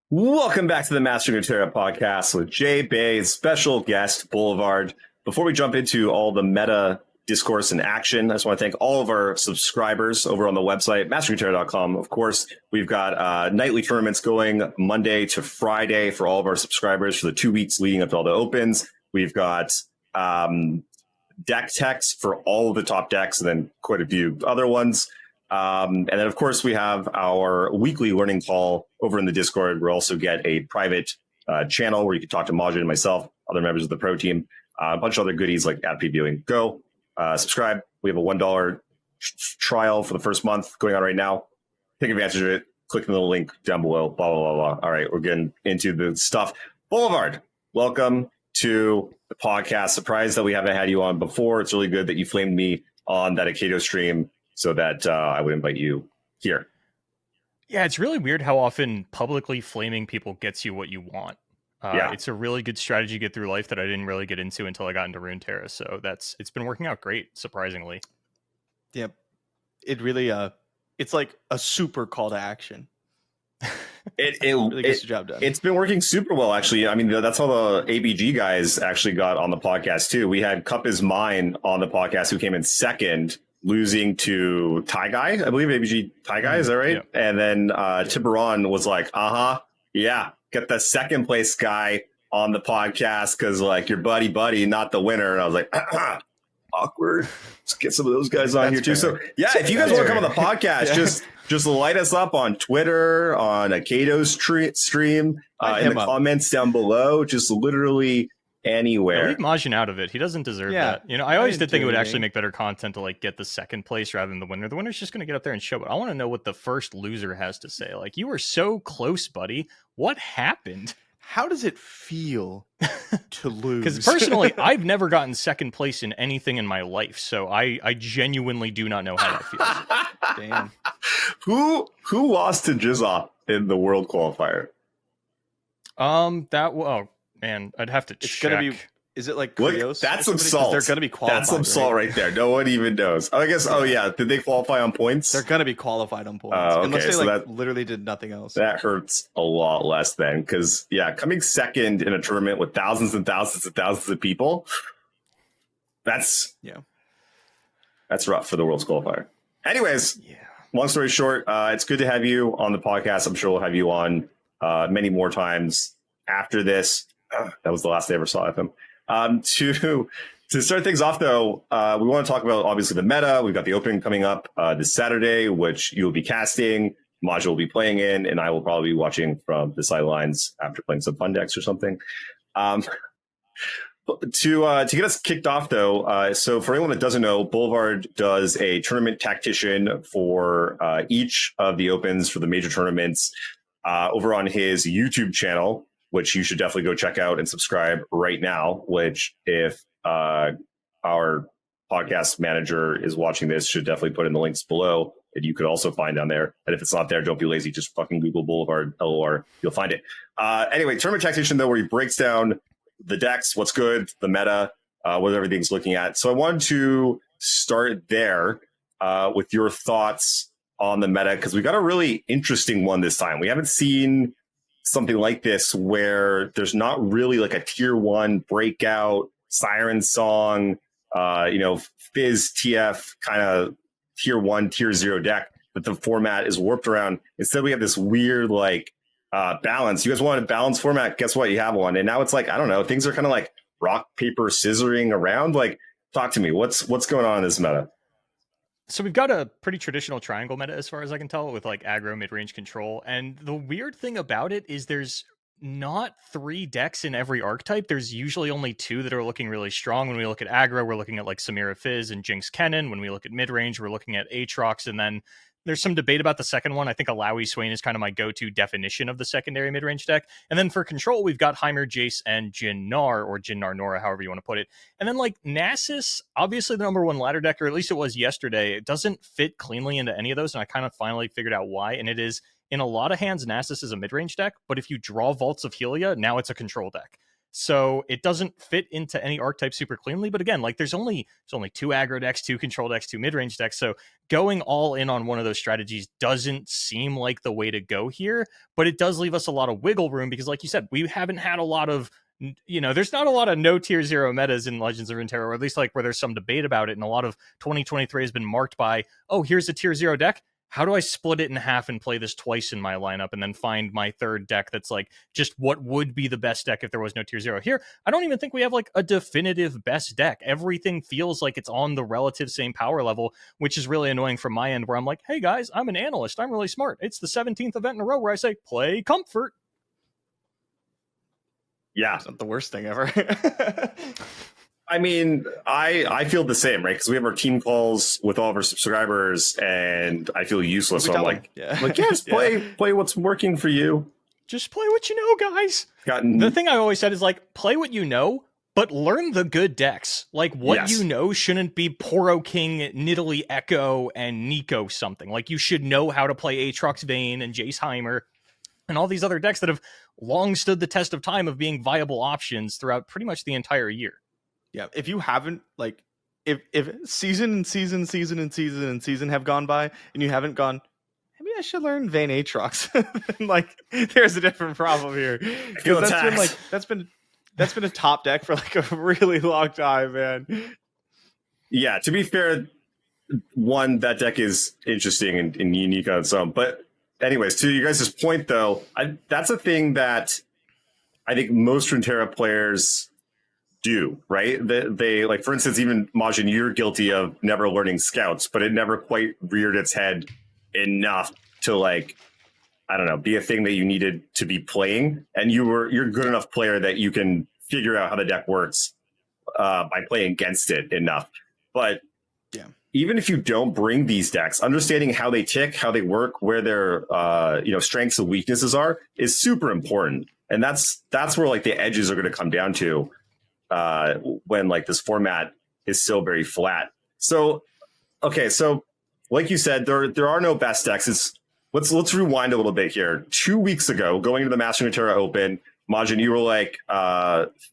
Welcome back to the MasteringRuneterra podcast with Majiinbae, special guest Boulevard. Before we jump into all the meta discourse and action, I just want to thank all of our subscribers over on the website, MasteringRuneterra.com. Of course, we've got nightly tournaments going Monday to Friday for all of our subscribers for the 2 weeks leading up to all the opens. We've got deck techs for all of the top decks and then quite a few other ones. And then, of course, we have our weekly learning call over in the Discord. We'll also get a private channel where you can talk to Majiinbae and myself, other members of the pro team, a bunch of other goodies like ad previewing. Go subscribe. We have a $1 trial for the first month going on right now. Take advantage of it. Click on the link down below. Blah, blah, blah, blah. All right, we're getting into the stuff. Boulevard, welcome to the podcast. Surprised that we haven't had you on before. It's really good that you flamed me on that Aikado stream, so that I would invite you here. Yeah, it's really weird how often publicly flaming people gets you what you want. It's a really good strategy to get through life that I didn't really get into until I got into Runeterra. So it's been working out great, surprisingly. Yep. It really it's like a super call to action. It really gets the job done. It's been working super well, actually. I mean, that's how the ABG guys actually got on the podcast too. We had Cup is Mine on the podcast, who came in second, losing to Guy, I believe. ABG Guy, is that right? Yeah. And then Tiburon was like, yeah, get the second place guy on the podcast because like your buddy, not the winner. And I was like, awkward. Let's get some of those guys on here too. So yeah, if you guys want to come on the podcast, just light us up on Twitter, on Aikado's stream, in the comments down below. Just literally anywhere. Yeah, leave Majin out of it. He doesn't deserve that. You know, I always did think it would actually make better content to like get the second place rather than the winner. The winner's just going to get up there and show it. I want to know what the first loser has to say. Like, you were so close, buddy. What happened? How does it feel to lose? Because personally, I've never gotten second place in anything in my life, so I genuinely do not know how that feels. Damn. Who lost to Jizzop in the World Qualifier? Man, I'd have to check. Gonna be. Is it like Krios? That's some salt. They're gonna be qualified. That's some salt right there. No one even knows. I guess. Oh yeah. Did they qualify on points? They're gonna be qualified on points. Okay, unless they so literally did nothing else. That hurts a lot less then, because coming second in a tournament with thousands and thousands and thousands of people. That's rough for the World's Qualifier. Anyways, long story short, it's good to have you on the podcast. I'm sure we'll have you on many more times after this. That was the last I ever saw of him. To start things off, though, we want to talk about, obviously, the meta. We've got the opening coming up this Saturday, which you'll be casting, Majiinbae will be playing in, and I will probably be watching from the sidelines after playing some fun decks or something. To get us kicked off, though, so for anyone that doesn't know, Boulevard does a tournament tactician for each of the opens for the major tournaments over on his YouTube channel, which you should definitely go check out and subscribe right now, which if our podcast manager is watching this, should definitely put in the links below that you could also find down there. And if it's not there, don't be lazy. Just fucking Google Boulevard LOR. You'll find it. Anyway, Tournament Tactician, though, where he breaks down the decks, what's good, the meta, what everything's looking at. So I wanted to start there with your thoughts on the meta, because we got a really interesting one this time. We haven't seen something like this where there's not really like a tier 1 breakout siren song, fizz TF kind of tier 1, tier 0 deck that the format is warped around. Instead, we have this weird balance. You guys wanted a balanced format. Guess what? You have one. And now it's like, I don't know, things are kind of like rock, paper, scissoring around. Like, talk to me. What's going on in this meta? So we've got a pretty traditional triangle meta as far as I can tell, with like aggro, mid-range control. And the weird thing about it is there's not 3 decks in every archetype. There's usually only 2 that are looking really strong. When we look at aggro, we're looking at like Samira Fizz and Jinx Kennen. When we look at mid-range, we're looking at Aatrox. And then there's some debate about the second one. I think Alawi Swain is kind of my go-to definition of the secondary mid-range deck. And then for control, we've got Heimer, Jace, and Jinnar, or Jinnar Nora, however you want to put it. And then like Nasus, obviously the number 1 ladder deck, or at least it was yesterday. It doesn't fit cleanly into any of those, and I kind of finally figured out why. And it is, in a lot of hands, Nasus is a mid-range deck, but if you draw Vaults of Helia, now it's a control deck. So it doesn't fit into any archetype super cleanly. But again, like there's only 2 aggro decks, 2 control decks, 2 mid-range decks. So going all in on one of those strategies doesn't seem like the way to go here, but it does leave us a lot of wiggle room because, like you said, we haven't had a lot of, there's not a lot of no tier 0 metas in Legends of Runeterra, or at least like where there's some debate about it. And a lot of 2023 has been marked by, oh, here's a tier 0 deck. How do I split it in half and play this twice in my lineup and then find my third deck that's like just what would be the best deck if there was no tier 0? Here, I don't even think we have like a definitive best deck. Everything feels like it's on the relative same power level, which is really annoying from my end, where I'm like, hey guys, I'm an analyst. I'm really smart. It's the 17th event in a row where I say, play Comfort. Yeah. It's not the worst thing ever. I mean, I feel the same, right? Because we have our team calls with all of our subscribers, and I feel useless. So I'm like, just play what's working for you. Just play what you know, guys. The thing I always said is like, play what you know, but learn the good decks. Like what you know shouldn't be Poro King, Nidalee Echo, and Nico something. Like you should know how to play Aatrox Vayne and Jaceheimer and all these other decks that have long stood the test of time of being viable options throughout pretty much the entire year. Yeah, if you haven't, like, if season and season have gone by and you haven't gone, maybe I should learn Vayne Aatrox. Like, there's a different problem here. Because that's been a top deck for like a really long time, man. Yeah, to be fair, that deck is interesting and unique on its own. But anyways, to you guys' point though, that's a thing that I think most Runeterra players do, right? They like, for instance, even Majin, you're guilty of never learning scouts, but it never quite reared its head enough to, like, I don't know, be a thing that you needed to be playing. And you're a good enough player that you can figure out how the deck works by playing against it enough. But even if you don't bring these decks, understanding how they tick, how they work, where their strengths and weaknesses are is super important. And that's where like the edges are going to come down to when like this format is still very flat. So, okay, so like you said, there are no best decks. Let's rewind a little bit here. 2 weeks ago, going into the MasteringRuneterra Open, Majin, you were like,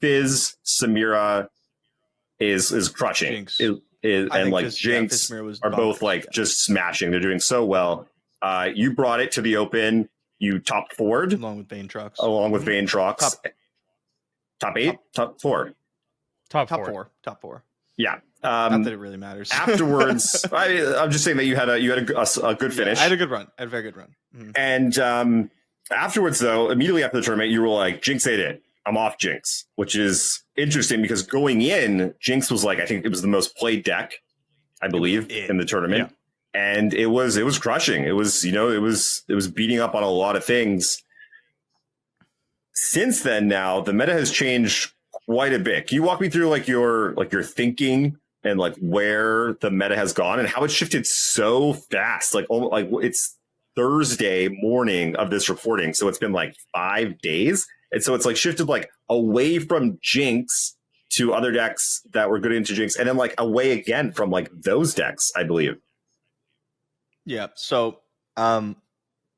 Fizz, Samira is crushing. And like Jinx are both like just smashing. They're doing so well. You brought it to the Open. You top forward along with Vayntrox. Top 8, top 4. Top four. Yeah. Not that it really matters. Afterwards, I'm just saying that you had a good finish. I had a good run. I had a very good run. Mm-hmm. And afterwards, though, immediately after the tournament, you were like, Jinx ate it. I'm off Jinx, which is interesting because going in, Jinx was like, I think it was the most played deck, I believe, in the tournament. Yeah. And it was crushing. It was, it was beating up on a lot of things. Since then, now the meta has changed quite a bit. Can you walk me through like your thinking and like where the meta has gone and how it shifted so fast? Like it's Thursday morning of this reporting, so it's been like 5 days, and so it's like shifted like away from Jinx to other decks that were good into Jinx, and then like away again from like those decks, I believe. Yeah. So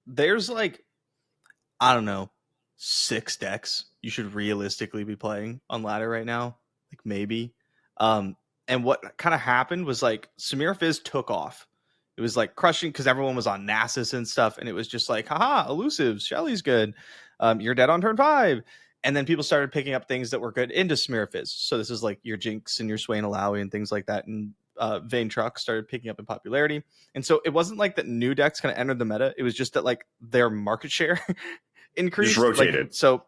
there's like, I don't know, 6 decks you should realistically be playing on ladder right now, like maybe. And what kind of happened was like Samira Fizz took off. It was like crushing because everyone was on Nasus and stuff, and it was just like, haha, elusives, Shelly's good. You're dead on turn 5. And then people started picking up things that were good into Samira Fizz. So this is like your Jinx and your Swain Alawi and things like that. And Vayntrox started picking up in popularity. And so it wasn't like that new decks kind of entered the meta. It was just that like their market share increased. Just rotated. Like, so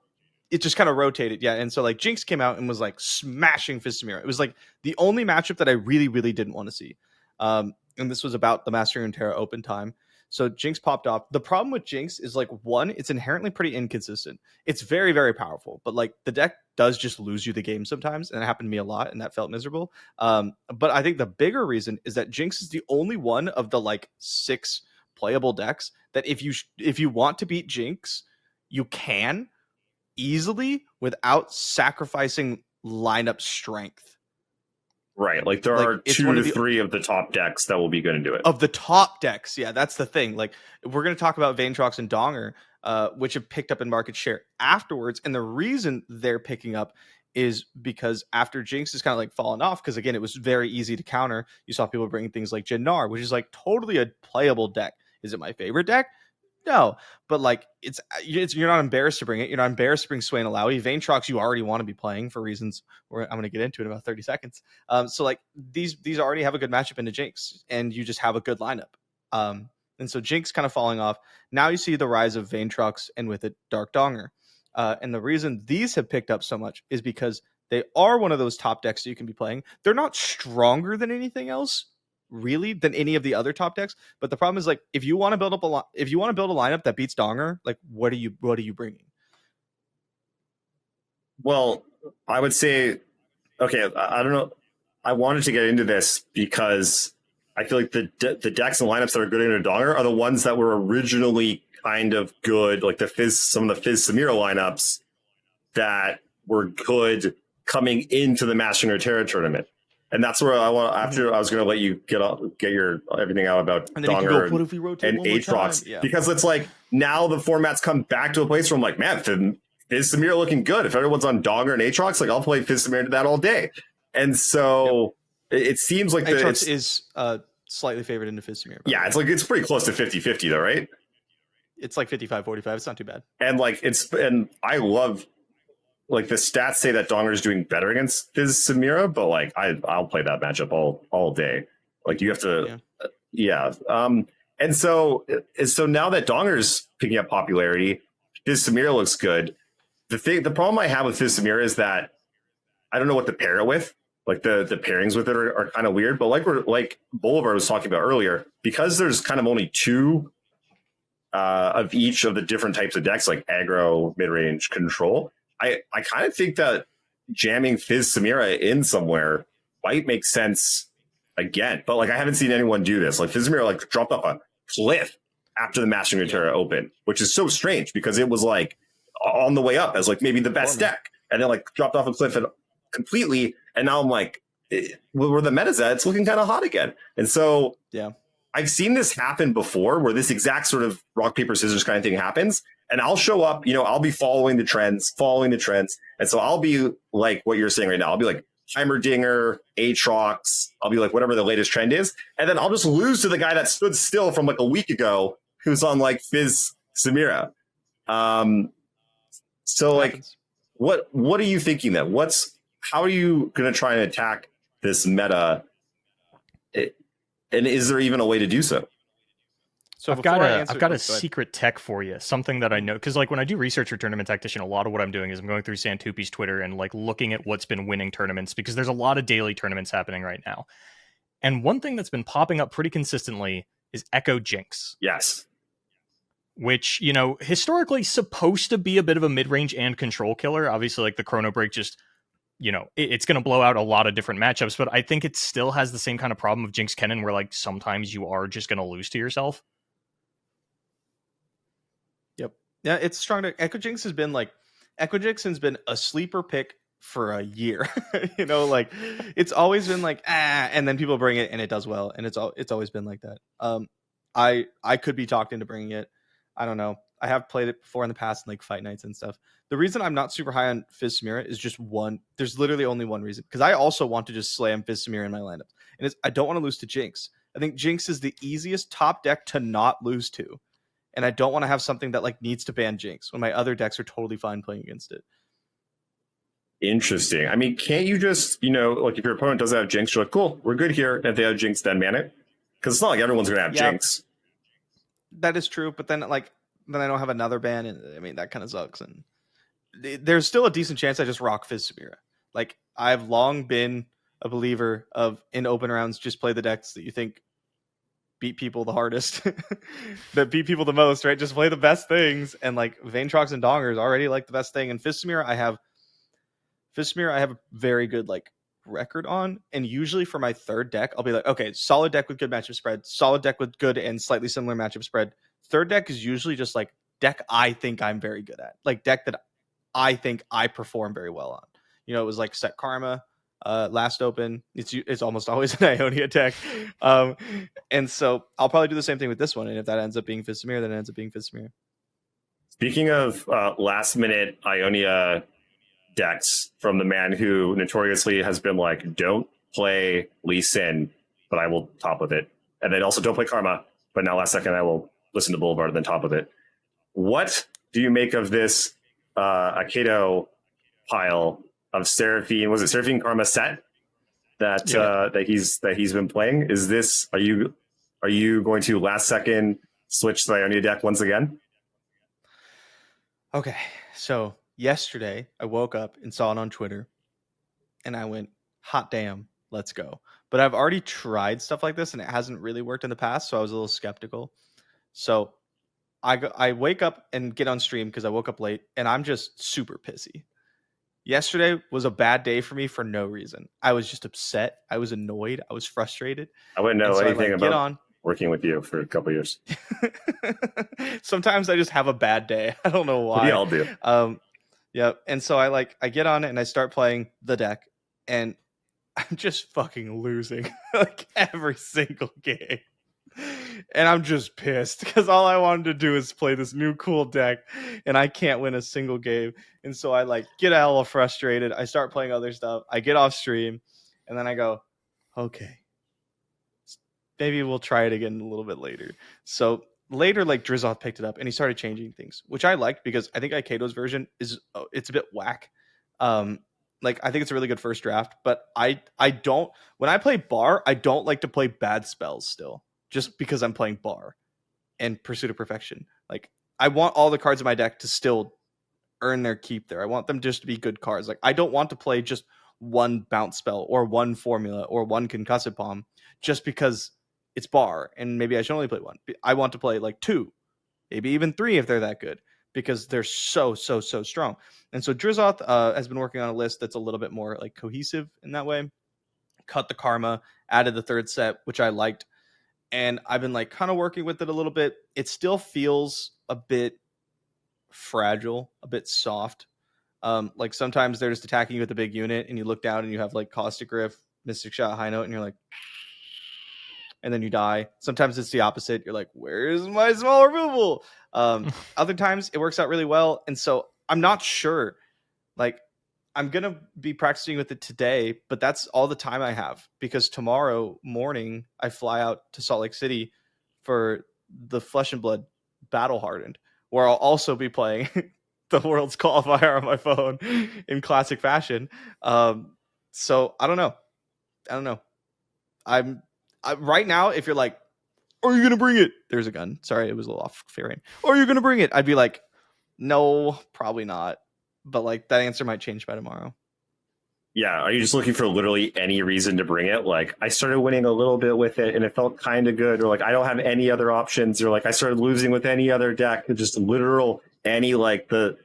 it just kind of rotated. Yeah. And so like Jinx came out and was like smashing Fizz Samira. It was like the only matchup that I really, really didn't want to see. And this was about the MasteringRuneterra Open time. So Jinx popped off. The problem with Jinx is like, one, it's inherently pretty inconsistent. It's very, very powerful, but like the deck does just lose you the game sometimes. And it happened to me a lot, and that felt miserable. But I think the bigger reason is that Jinx is the only one of the like 6 playable decks that if you want to beat Jinx, you can easily without sacrificing lineup strength. Right, like there are 2 to 3 of the top decks that will be going to do it. Of the top decks, yeah, that's the thing. Like, we're going to talk about Vayntrox and Donger which have picked up in market share afterwards. And the reason they're picking up is because after Jinx is kind of like fallen off, because again, it was very easy to counter. You saw people bringing things like Jannar, which is like totally a playable deck. Is it my favorite deck? No, but like you're not embarrassed to bring it. You're not embarrassed to bring Swain Alawi. Vayntrox you already want to be playing for reasons where I'm going to get into in about 30 seconds. So like these already have a good matchup into Jinx, and you just have a good lineup. And so Jinx kind of falling off. Now you see the rise of Vayntrox and with it Dark Donger. And the reason these have picked up so much is because they are one of those top decks that you can be playing. They're not stronger than anything else, really, than any of the other top decks. But the problem is, like, if you want to build up a lineup that beats Donger, like, what are you bringing? Well, I would say, okay, I don't know. I wanted to get into this because I feel like the decks and lineups that are good into Donger are the ones that were originally kind of good, like some of the Fizz Samira lineups that were good coming into the MasteringRuneterra tournament. And that's where I want. After I was going to let you get your everything out about Donger and Aatrox, because it's like now the formats come back to a place where I'm like, man, Fizz Samira looking good. If everyone's on Donger and Aatrox, like I'll play Fizz Samira to that all day. And so it seems like Aatrox is slightly favored into Fizz Samira. Yeah, it's pretty close to 50-50 though, right? It's like 55-45. It's not too bad. And like and I love, like, the stats say that Donger is doing better against Fizz Samira, but like I'll play that matchup all day. Like you have to, yeah. And so now that Donger's picking up popularity, Fizz Samira looks good. The problem I have with Fizz Samira is that I don't know what to pair it with. Like the pairings with it are kind of weird. But like Boulevard was talking about earlier, because there's kind of only two of each of the different types of decks, like aggro, mid-range, control. I kind of think that jamming Fizz Samira in somewhere might make sense again. But like I haven't seen anyone do this. Like Fizz Samira like dropped off a cliff after the MasteringRuneterra Open, which is so strange because it was like on the way up as like maybe the best deck, and then like dropped off a cliff completely. And now I'm like, where the meta's at, it's looking kind of hot again. And so yeah, I've seen this happen before where this exact sort of rock, paper, scissors kind of thing happens. And I'll show up, I'll be following the trends. And so I'll be like what you're saying right now. I'll be like Heimerdinger, Aatrox. I'll be like whatever the latest trend is. And then I'll just lose to the guy that stood still from like a week ago who's on like Fizz Samira. So like, what are you thinking then? How are you going to try and attack this meta? And is there even a way to do so? So I've got a secret tech for you, something that I know, because like when I do research for Tournament Tactician, a lot of what I'm doing is I'm going through Santupi's Twitter and like looking at what's been winning tournaments, because there's a lot of daily tournaments happening right now. And one thing that's been popping up pretty consistently is Echo Jinx. Yes. Which, historically supposed to be a bit of a mid-range and control killer. Obviously, like the Chrono Break just, it's going to blow out a lot of different matchups, but I think it still has the same kind of problem of Jinx Kennen where like sometimes you are just going to lose to yourself. Yep. Yeah, it's strong. Echo Jinx has been a sleeper pick for a year. Like it's always been like, and then people bring it and it does well. And it's always been like that. I could be talked into bringing it. I don't know. I have played it before in the past in like fight nights and stuff. The reason I'm not super high on Fizz Samira is just one. There's literally only one reason, because I also want to just slam Fizz Samira in my lineup, and I don't want to lose to Jinx. I think Jinx is the easiest top deck to not lose to, and I don't want to have something that like needs to ban Jinx when my other decks are totally fine playing against it. Interesting. I mean, can't you just like if your opponent doesn't have Jinx, you're like, cool, we're good here. And if they have Jinx, then ban it, because it's not like everyone's gonna have Jinx. That is true, but then I don't have another ban, and I mean that kind of sucks. And there's still a decent chance I just rock Fizz Samira. Like I've long been a believer of, in open rounds, just play the decks that you think beat people the hardest, that beat people the most, right? Just play the best things, and like Vayntrox and Donger is already like the best thing. And Fizz Samira I have a very good like record on, and usually for my third deck I'll be like, okay, solid deck with good matchup spread, solid deck with good and slightly similar matchup spread. Third deck is usually just like deck I think I'm very good at, like deck that I think I perform very well on. It was like Set Karma last open. It's almost always an Ionia deck, and so I'll probably do the same thing with this one. And if that ends up being Fizz Samira, then it ends up being Fizz Samira. Speaking of last minute Ionia decks from the man who notoriously has been like, don't play Lee Sin, but I will top of it. And then also don't play Karma, but now last second I will listen to Boulevard and then top of it. What do you make of this Aikado pile of Seraphine? Was it Seraphine Karma set that he's been playing? Is this are you going to last second switch the Ionia deck once again? Okay, so yesterday I woke up and saw it on Twitter, and I went, "Hot damn, let's go!" But I've already tried stuff like this, and it hasn't really worked in the past, so I was a little skeptical. So I wake up and get on stream because I woke up late, and I'm just super pissy. Yesterday was a bad day for me for no reason. I was just upset. I was annoyed. I was frustrated. I wouldn't know anything about working with you for a couple of years. Sometimes I just have a bad day. I don't know why. We all do. Yeah. And so I get on it and I start playing the deck, and I'm just fucking losing like every single game. And I'm just pissed because all I wanted to do is play this new cool deck, and I can't win a single game. And so I like get hella frustrated. I start playing other stuff. I get off stream, and then I go, okay, maybe we'll try it again a little bit later. So later, like Drizoth picked it up and he started changing things, which I liked because I think Aikado's version is it's a bit whack. Like I think it's a really good first draft, but I don't, when I play Bar, I don't like to play bad spells still, just because I'm playing Bar and Pursuit of Perfection. Like I want all the cards in my deck to still earn their keep there. I want them just to be good cards. Like I don't want to play just one bounce spell or one formula or one concussive palm just because it's Bar and maybe I should only play one. I want to play like two, maybe even three if they're that good, because they're so strong. And so Drizoth has been working on a list that's a little bit more like cohesive in that way. Cut the Karma, added the third set, which I liked. And I've been like kind of working with it a little bit. It still feels a bit fragile, a bit soft. Like sometimes they're just attacking you with a big unit and you look down and you have like Caustic Rift, Mystic Shot, High Note, and you're like, and then you die. Sometimes it's the opposite. You're like, where's my small removal? Other times it works out really well. And so I'm not sure. Like, I'm going to be practicing with it today, but that's all the time I have because tomorrow morning I fly out to Salt Lake City for the Flesh and Blood Battle Hardened, where I'll also be playing the World's Qualifier on my phone in classic fashion. So I don't know. I'm right now, if you're like, are you going to bring it? There's a gun. Sorry, it was a little off fairing. Are you going to bring it? I'd be like, no, probably not. But like that answer might change by tomorrow. Yeah. Are you just looking for literally any reason to bring it? Like I started winning a little bit with it and it felt kind of good. Or like, I don't have any other options. Or like I started losing with any other deck. Just literal any like the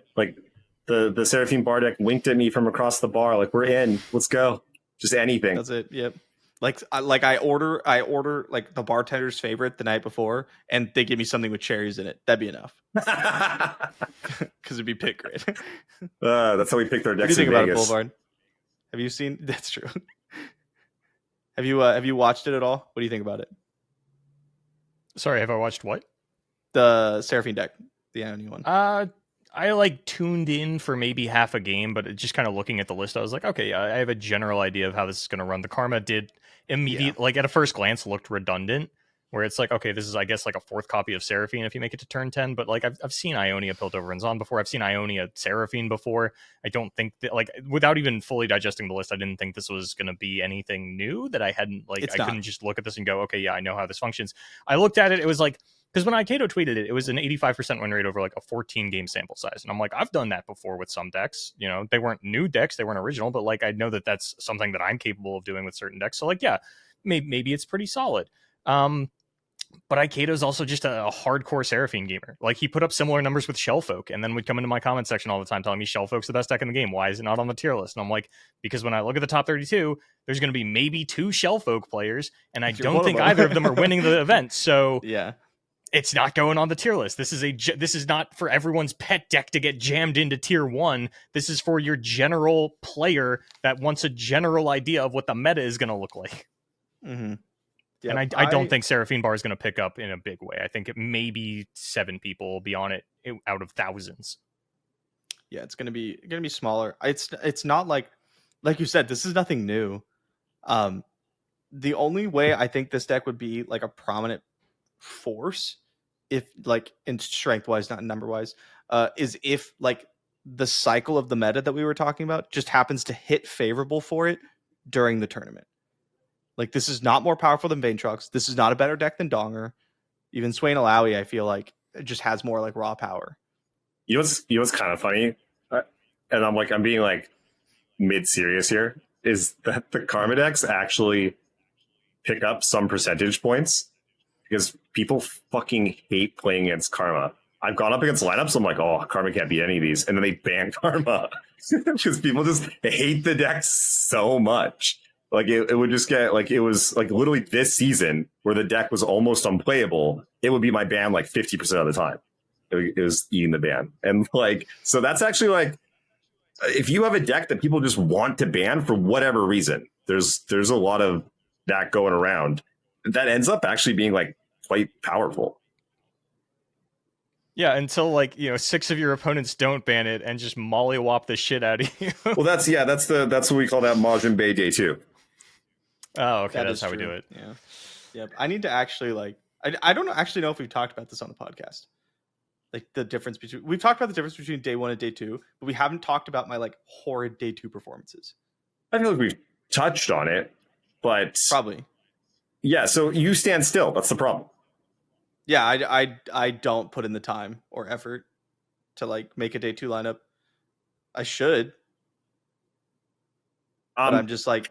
Seraphine Bar deck winked at me from across the bar. Like we're in, let's go. Just anything. That's it. Yep. I order like the bartender's favorite the night before, and they give me something with cherries in it. That'd be enough. Because it'd be pick grid. That's how we picked our decks. What do you think in about Vegas. it, Boulevard? Have you seen? That's true. Have you watched it at all? What do you think about it? Sorry, have I watched what? The Seraphine deck, the Ionia one. I like tuned in for maybe half a game, but just kind of looking at the list, I was like, okay, I have a general idea of how this is going to run. The Karma did like at a first glance looked redundant, where it's like, okay, this is, I guess, like a fourth copy of Seraphine if you make it to turn 10, but like I've seen Ionia Piltover and Zon before. I've seen Ionia Seraphine before. I don't think that, like, without even fully digesting the list, I didn't think this was going to be anything new that I hadn't, like, I couldn't just look at this and go, okay, yeah, I know how this functions. I looked at it, it was like, because when Aikado tweeted it, it was an 85% win rate over like a 14 game sample size. And I'm like, I've done that before with some decks. You know, they weren't new decks, they weren't original, but like I know that that's something that I'm capable of doing with certain decks. So like, yeah, maybe it's pretty solid. But Aikado's also just a hardcore Seraphine gamer. Like he put up similar numbers with Shellfolk and then would come into my comment section all the time telling me Shellfolk's the best deck in the game. Why is it not on the tier list? And I'm like, because when I look at the top 32, there's going to be maybe 2 Shellfolk players, and I don't think either of them are winning the event. So yeah. It's not going on the tier list. This is not for everyone's pet deck to get jammed into tier 1. This is for your general player that wants a general idea of what the meta is going to look like. Mm-hmm. And I don't think Seraphine Bar is going to pick up in a big way. I think it maybe 7 people will be on it out of thousands. Yeah, it's gonna be smaller. It's not like you said, this is nothing new. The only way I think this deck would be like a prominent force, if like in strength wise, not number wise, is if like the cycle of the meta that we were talking about just happens to hit favorable for it during the tournament. Like, this is not more powerful than Vanetrox. This is not a better deck than Donger. Even Swain Alawi, I feel like, it just has more like raw power. You know what's kind of funny? And I'm being like mid-serious here, is that the Karma decks actually pick up some percentage points because people fucking hate playing against Karma. I've gone up against lineups, I'm like, oh, Karma can't beat any of these. And then they ban Karma because people just hate the deck so much. Like it would just get like, it was like literally this season where the deck was almost unplayable. It would be my ban like 50% of the time. It was eating the ban. And like, so that's actually like, if you have a deck that people just want to ban for whatever reason, there's a lot of that going around that ends up actually being like quite powerful. Yeah, until like, 6 of your opponents don't ban it and just mollywop the shit out of you. Well, that's what we call that Majiinbae Day 2. Oh, okay, That that's is how we true. do it. Yeah. Yep. I need to actually like, I don't actually know if we've talked about this on the podcast. Like the difference between, we've talked about the difference between day 1 and day 2, but we haven't talked about my like horrid day 2 performances. I feel like we've touched on it, but Probably. Yeah, so you stand still. That's the problem. Yeah, I don't put in the time or effort to like make a day 2 lineup. I should. But I'm just like,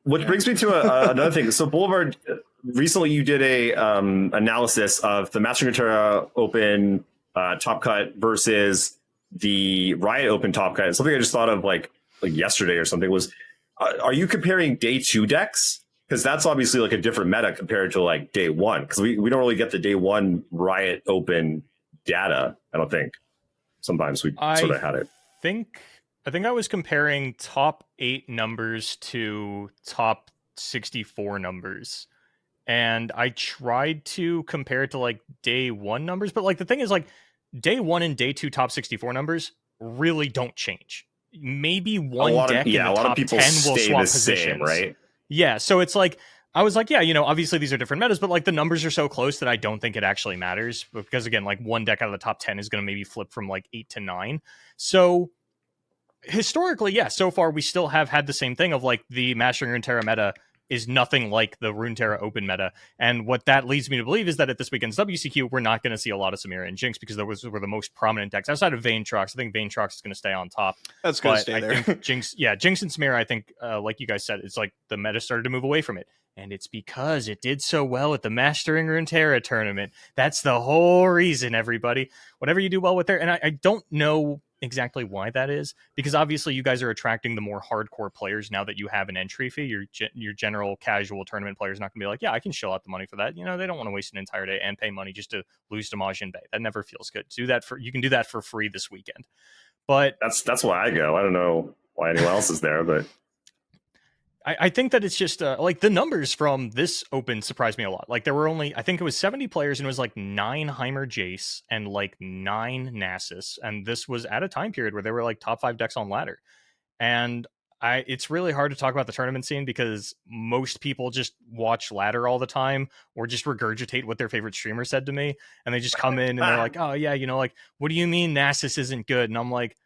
which brings me to another thing. So Boulevard, recently you did a analysis of the MasteringRuneterra Open top cut versus the Riot Open top cut. And something I just thought of like yesterday or something was, are you comparing day 2 decks? Because that's obviously like a different meta compared to like day 1. Because we don't really get the day 1 Riot Open data, I don't think. Sometimes we sort of had it. I think I was comparing top 8 numbers to top 64 numbers. And I tried to compare it to like day 1 numbers. But like the thing is like day 1 and day 2 top 64 numbers really don't change. Maybe one deck in the top 10 will swap positions. Right? Yeah. So it's like, I was like, yeah, obviously these are different metas, but like the numbers are so close that I don't think it actually matters. Because again, like one deck out of the top 10 is going to maybe flip from like 8 to 9. So historically, yeah, so far we still have had the same thing of like the MasteringRuneterra meta is nothing like the Runeterra Open meta. And what that leads me to believe is that at this weekend's WCQ, we're not going to see a lot of Samira and Jinx because those were the most prominent decks. Outside of Vanetrox, I think Vanetrox is going to stay on top. That's going to stay there. I think Jinx and Samira, I think, like you guys said, it's like the meta started to move away from it. And it's because it did so well at the MasteringRuneterra tournament. That's the whole reason, everybody. Whatever you do well with there. And I don't know exactly why that is, because obviously you guys are attracting the more hardcore players now that you have an entry fee. Your general casual tournament player is not going to be like, yeah, I can shell out the money for that. They don't want to waste an entire day and pay money just to lose to Majiinbae. That never feels good. You can do that for free this weekend. But that's why I go. I don't know why anyone else is there, but I think that it's just like the numbers from this open surprised me a lot. Like there were only, I think it was 70 players and it was like 9 Heimer Jace and like 9 Nasus. And this was at a time period where there were like top 5 decks on ladder. And it's really hard to talk about the tournament scene because most people just watch ladder all the time or just regurgitate what their favorite streamer said to me. And they just come in and they're like, oh yeah, like, what do you mean Nasus isn't good? And I'm like,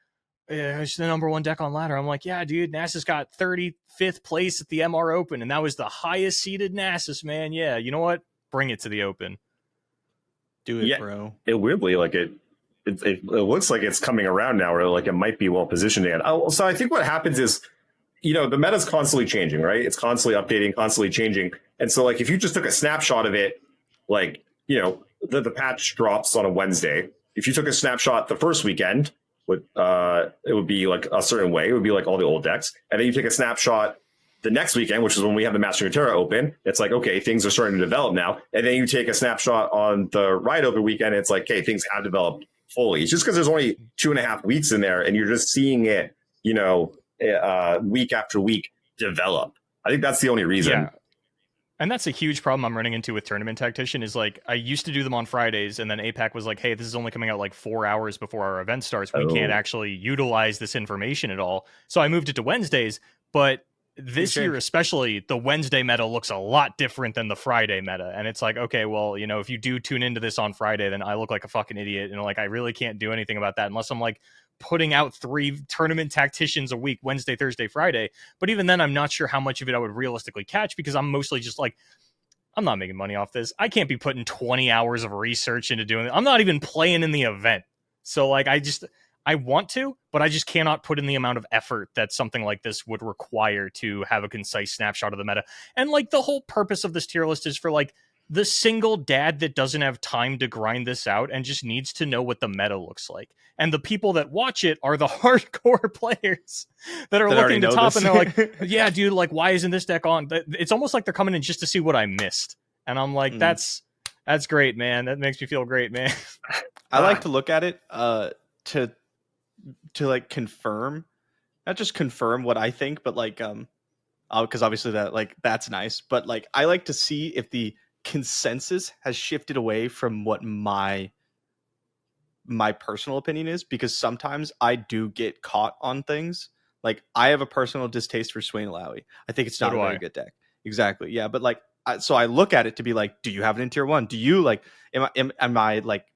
it's the number 1 deck on ladder. I'm like, yeah, dude, Nasus got 35th place at the MR Open, and that was the highest seeded Nasus, man. Yeah, you know what? Bring it to the Open. Do it, bro. It weirdly, like it looks like it's coming around now, or like it might be well positioned again. So I think what happens is, the meta's constantly changing, right? It's constantly updating, constantly changing. And so like if you just took a snapshot of it, like, the patch drops on a Wednesday. If you took a snapshot the first weekend, it would be like a certain way. It would be like all the old decks. And then you take a snapshot the next weekend, which is when we have the MasteringRuneterra Open. It's like, okay, things are starting to develop now. And then you take a snapshot on the Riot Open weekend. It's like, okay, things have developed fully. It's just because there's only 2.5 weeks in there and you're just seeing it, week after week develop. I think that's the only reason. Yeah. And that's a huge problem I'm running into with Tournament Tactician is like I used to do them on Fridays, and then APAC was like, hey, this is only coming out like 4 hours before our event starts. We can't actually utilize this information at all. So I moved it to Wednesdays, but this year especially, the Wednesday meta looks a lot different than the Friday meta. And it's like, okay, well, you know, if you do tune into this on Friday, then I look like a fucking idiot. And like I really can't do anything about that unless I'm like putting out 3 Tournament Tacticians a week, Wednesday, Thursday, Friday. But even then, I'm not sure how much of it I would realistically catch because I'm mostly just like, I'm not making money off this. I can't be putting 20 hours of research into doing it. I'm not even playing in the event. So like, I want to, but I just cannot put in the amount of effort that something like this would require to have a concise snapshot of the meta. And like the whole purpose of this tier list is for like the single dad that doesn't have time to grind this out and just needs to know what the meta looks like. And the people that watch it are the hardcore players that are looking to top and they're like, yeah, dude, like, why isn't this deck on? It's almost like they're coming in just to see what I missed. And I'm like, that's great, man. That makes me feel great, man. I like to look at it to like confirm, not just confirm what I think, but like, because obviously that like, that's nice. But like, I like to see if the consensus has shifted away from what my personal opinion is, because sometimes I do get caught on things. Like I have a personal distaste for Swain Alawi. I think it's not a very good deck. Exactly. Yeah. But like, so I look at it to be like, do you have it in tier 1? Do you like, am I like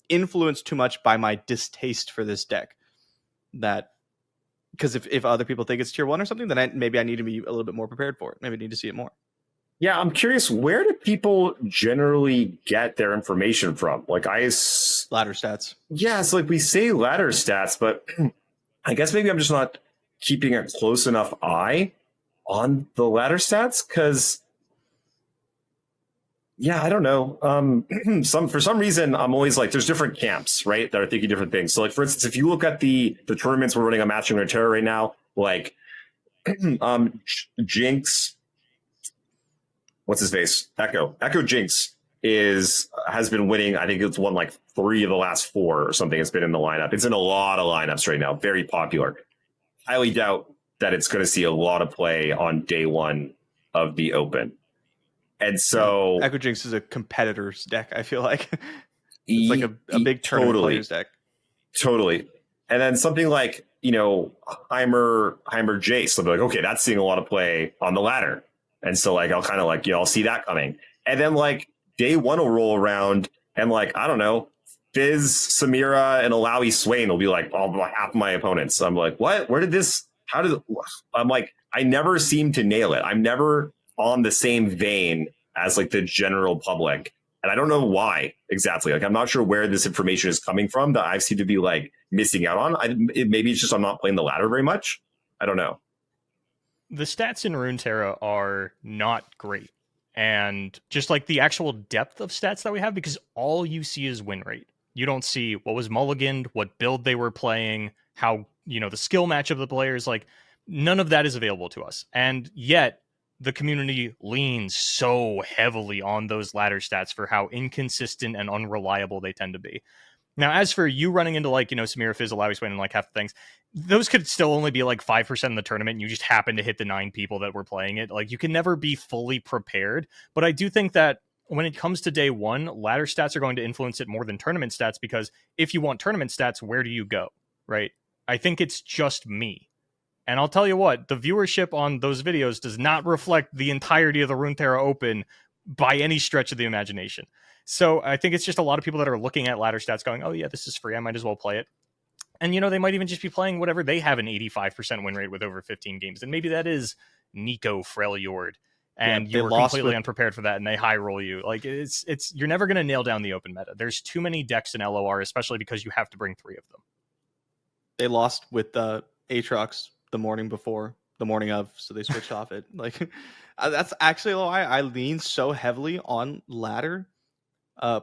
influenced too much by my distaste for this deck? That because if other people think it's tier 1 or something, then maybe I need to be a little bit more prepared for it. Maybe I need to see it more. Yeah, I'm curious, where do people generally get their information from? Like ladder stats. Yeah, it's like we say ladder stats, but I guess maybe I'm just not keeping a close enough eye on the ladder stats because, yeah, I don't know. For some reason, I'm always like, there's different camps, right, that are thinking different things. So, like for instance, if you look at the tournaments we're running on MasteringRuneterra right now, like Jinx. What's his face? Echo Jinx has been winning. I think it's won like 3 of the last 4 or something. It's been in the lineup. It's in a lot of lineups right now. Very popular. Highly doubt that it's going to see a lot of play on day 1 of the Open. And so Echo Jinx is a competitor's deck. I feel like it's like a big tournament player's deck. Totally. And then something like, you know, Heimer Jace. I'll be like, okay, that's seeing a lot of play on the ladder. And so like, I'll kind of like, you know, I'll see that coming. And then like day 1 will roll around and like, I don't know, Fizz, Samira, and Alawi Swain will be like half my opponents. So I'm like, what? I'm like, I never seem to nail it. I'm never on the same vein as like the general public. And I don't know why exactly. Like, I'm not sure where this information is coming from that I seem to be like missing out on. Maybe it's just I'm not playing the ladder very much. I don't know. The stats in Runeterra are not great. And just like the actual depth of stats that we have, because all you see is win rate. You don't see what was mulliganed, what build they were playing, how, you know, the skill match of the players, like none of that is available to us. And yet the community leans so heavily on those ladder stats for how inconsistent and unreliable they tend to be. Now, as for you running into like, you know, Samira, Fizz, Alawi Swain, and like half the things, those could still only be like 5% in the tournament. And you just happen to hit the 9 people that were playing it. Like you can never be fully prepared. But I do think that when it comes to day 1, ladder stats are going to influence it more than tournament stats, because if you want tournament stats, where do you go? Right? I think it's just me. And I'll tell you what, the viewership on those videos does not reflect the entirety of the Runeterra Open by any stretch of the imagination. So I think it's just a lot of people that are looking at ladder stats going, oh yeah, this is free, I might as well play it. And, you know, they might even just be playing whatever they have an 85% win rate with over 15 games. And maybe that is Nico Freljord. And you were completely unprepared for that, and they high roll you. Like it's you're never going to nail down the open meta. There's too many decks in LOR, especially because you have to bring 3 of them. They lost with Aatrox the morning of, so they switched off it. Like that's actually why I lean so heavily on ladder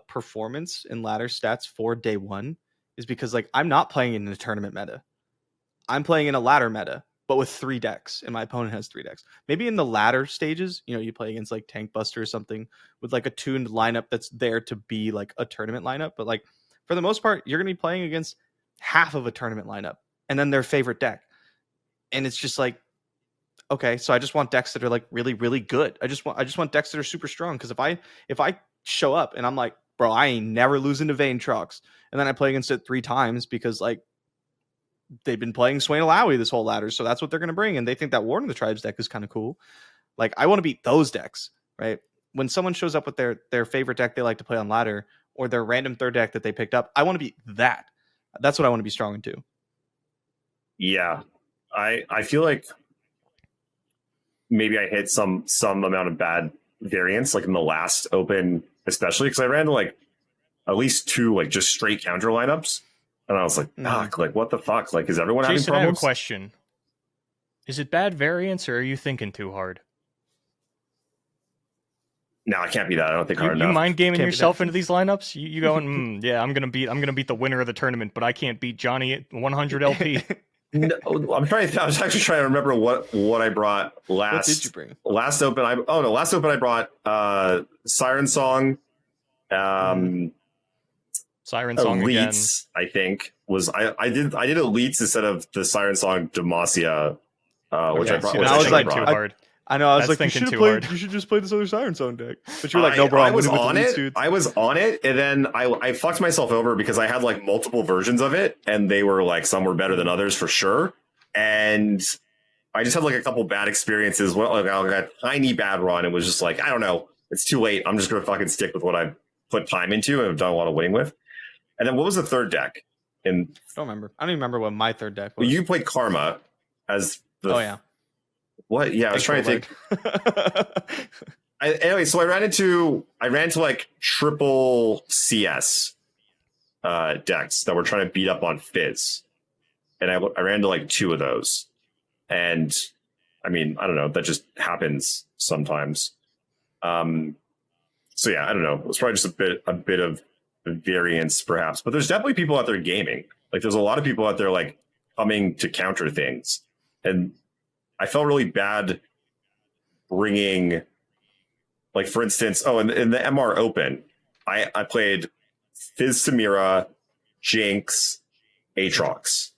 performance and ladder stats for day 1, is because like I'm not playing in a tournament meta. I'm playing in a ladder meta, but with 3 decks, and my opponent has 3 decks. Maybe in the ladder stages, you know, you play against like Tank Buster or something with like a tuned lineup that's there to be like a tournament lineup. But like for the most part, you're going to be playing against half of a tournament lineup and then their favorite deck. And it's just like, okay, so I just want decks that are like really, really good. I just want decks that are super strong. Because if I show up and I'm like, bro, I ain't never losing to Vayne Trucks, and then I play against it 3 times because like they've been playing Swain Alawi this whole ladder, so that's what they're gonna bring, and they think that Warden of the Tribes deck is kind of cool. Like I want to beat those decks, right? When someone shows up with their favorite deck they like to play on ladder, or their random third deck that they picked up, I want to beat that. That's what I want to be strong into. Yeah, I feel like maybe I hit some amount of bad variance, like in the last open, especially because I ran like at least 2 like just straight counter lineups, and I was like, fuck, like what the fuck? Like, is everyone Jason, having I have a problems? question. Is it bad variance, or are you thinking too hard? No, it can't be that. I don't think hard You enough. mind gaming Can't be yourself that. into these lineups? You going, yeah, I'm gonna beat the winner of the tournament, but I can't beat Johnny at 100 LP. No, I'm trying. I was actually trying to remember what I brought last. What did you bring? Last open, last open I brought Siren Song, Siren Song again. Elites. I think was I did Elites instead of the Siren Song Demacia, which I brought. See, Which that's I was thinking like, too hard. I know. I was That's like, thinking too played. hard. You should just play this other Siren Song deck. But you're like, no, bro. I was winning with on the it. leads, dude. I was on it, and then I fucked myself over because I had like multiple versions of it, and they were like some were better than others for sure. And I just had like a couple bad experiences. Well, like I got a tiny bad run. It was just like, I don't know. It's too late. I'm just gonna fucking stick with what I've put time into and have done a lot of winning with. And then what was the third deck? And I don't remember. I don't even remember what my third deck was. well, you played Karma as the. Oh yeah. What? Yeah, I was trying to think. Anyway, so I ran into like triple CS decks that were trying to beat up on Fizz, and I ran into like 2 of those, and I mean, I don't know, that just happens sometimes. So yeah, I don't know. It was probably just a bit of variance perhaps, but there's definitely people out there gaming. Like there's a lot of people out there like coming to counter things, and I felt really bad bringing, like, for instance, in the MR Open, I played Fizz Samira, Jinx, Aatrox.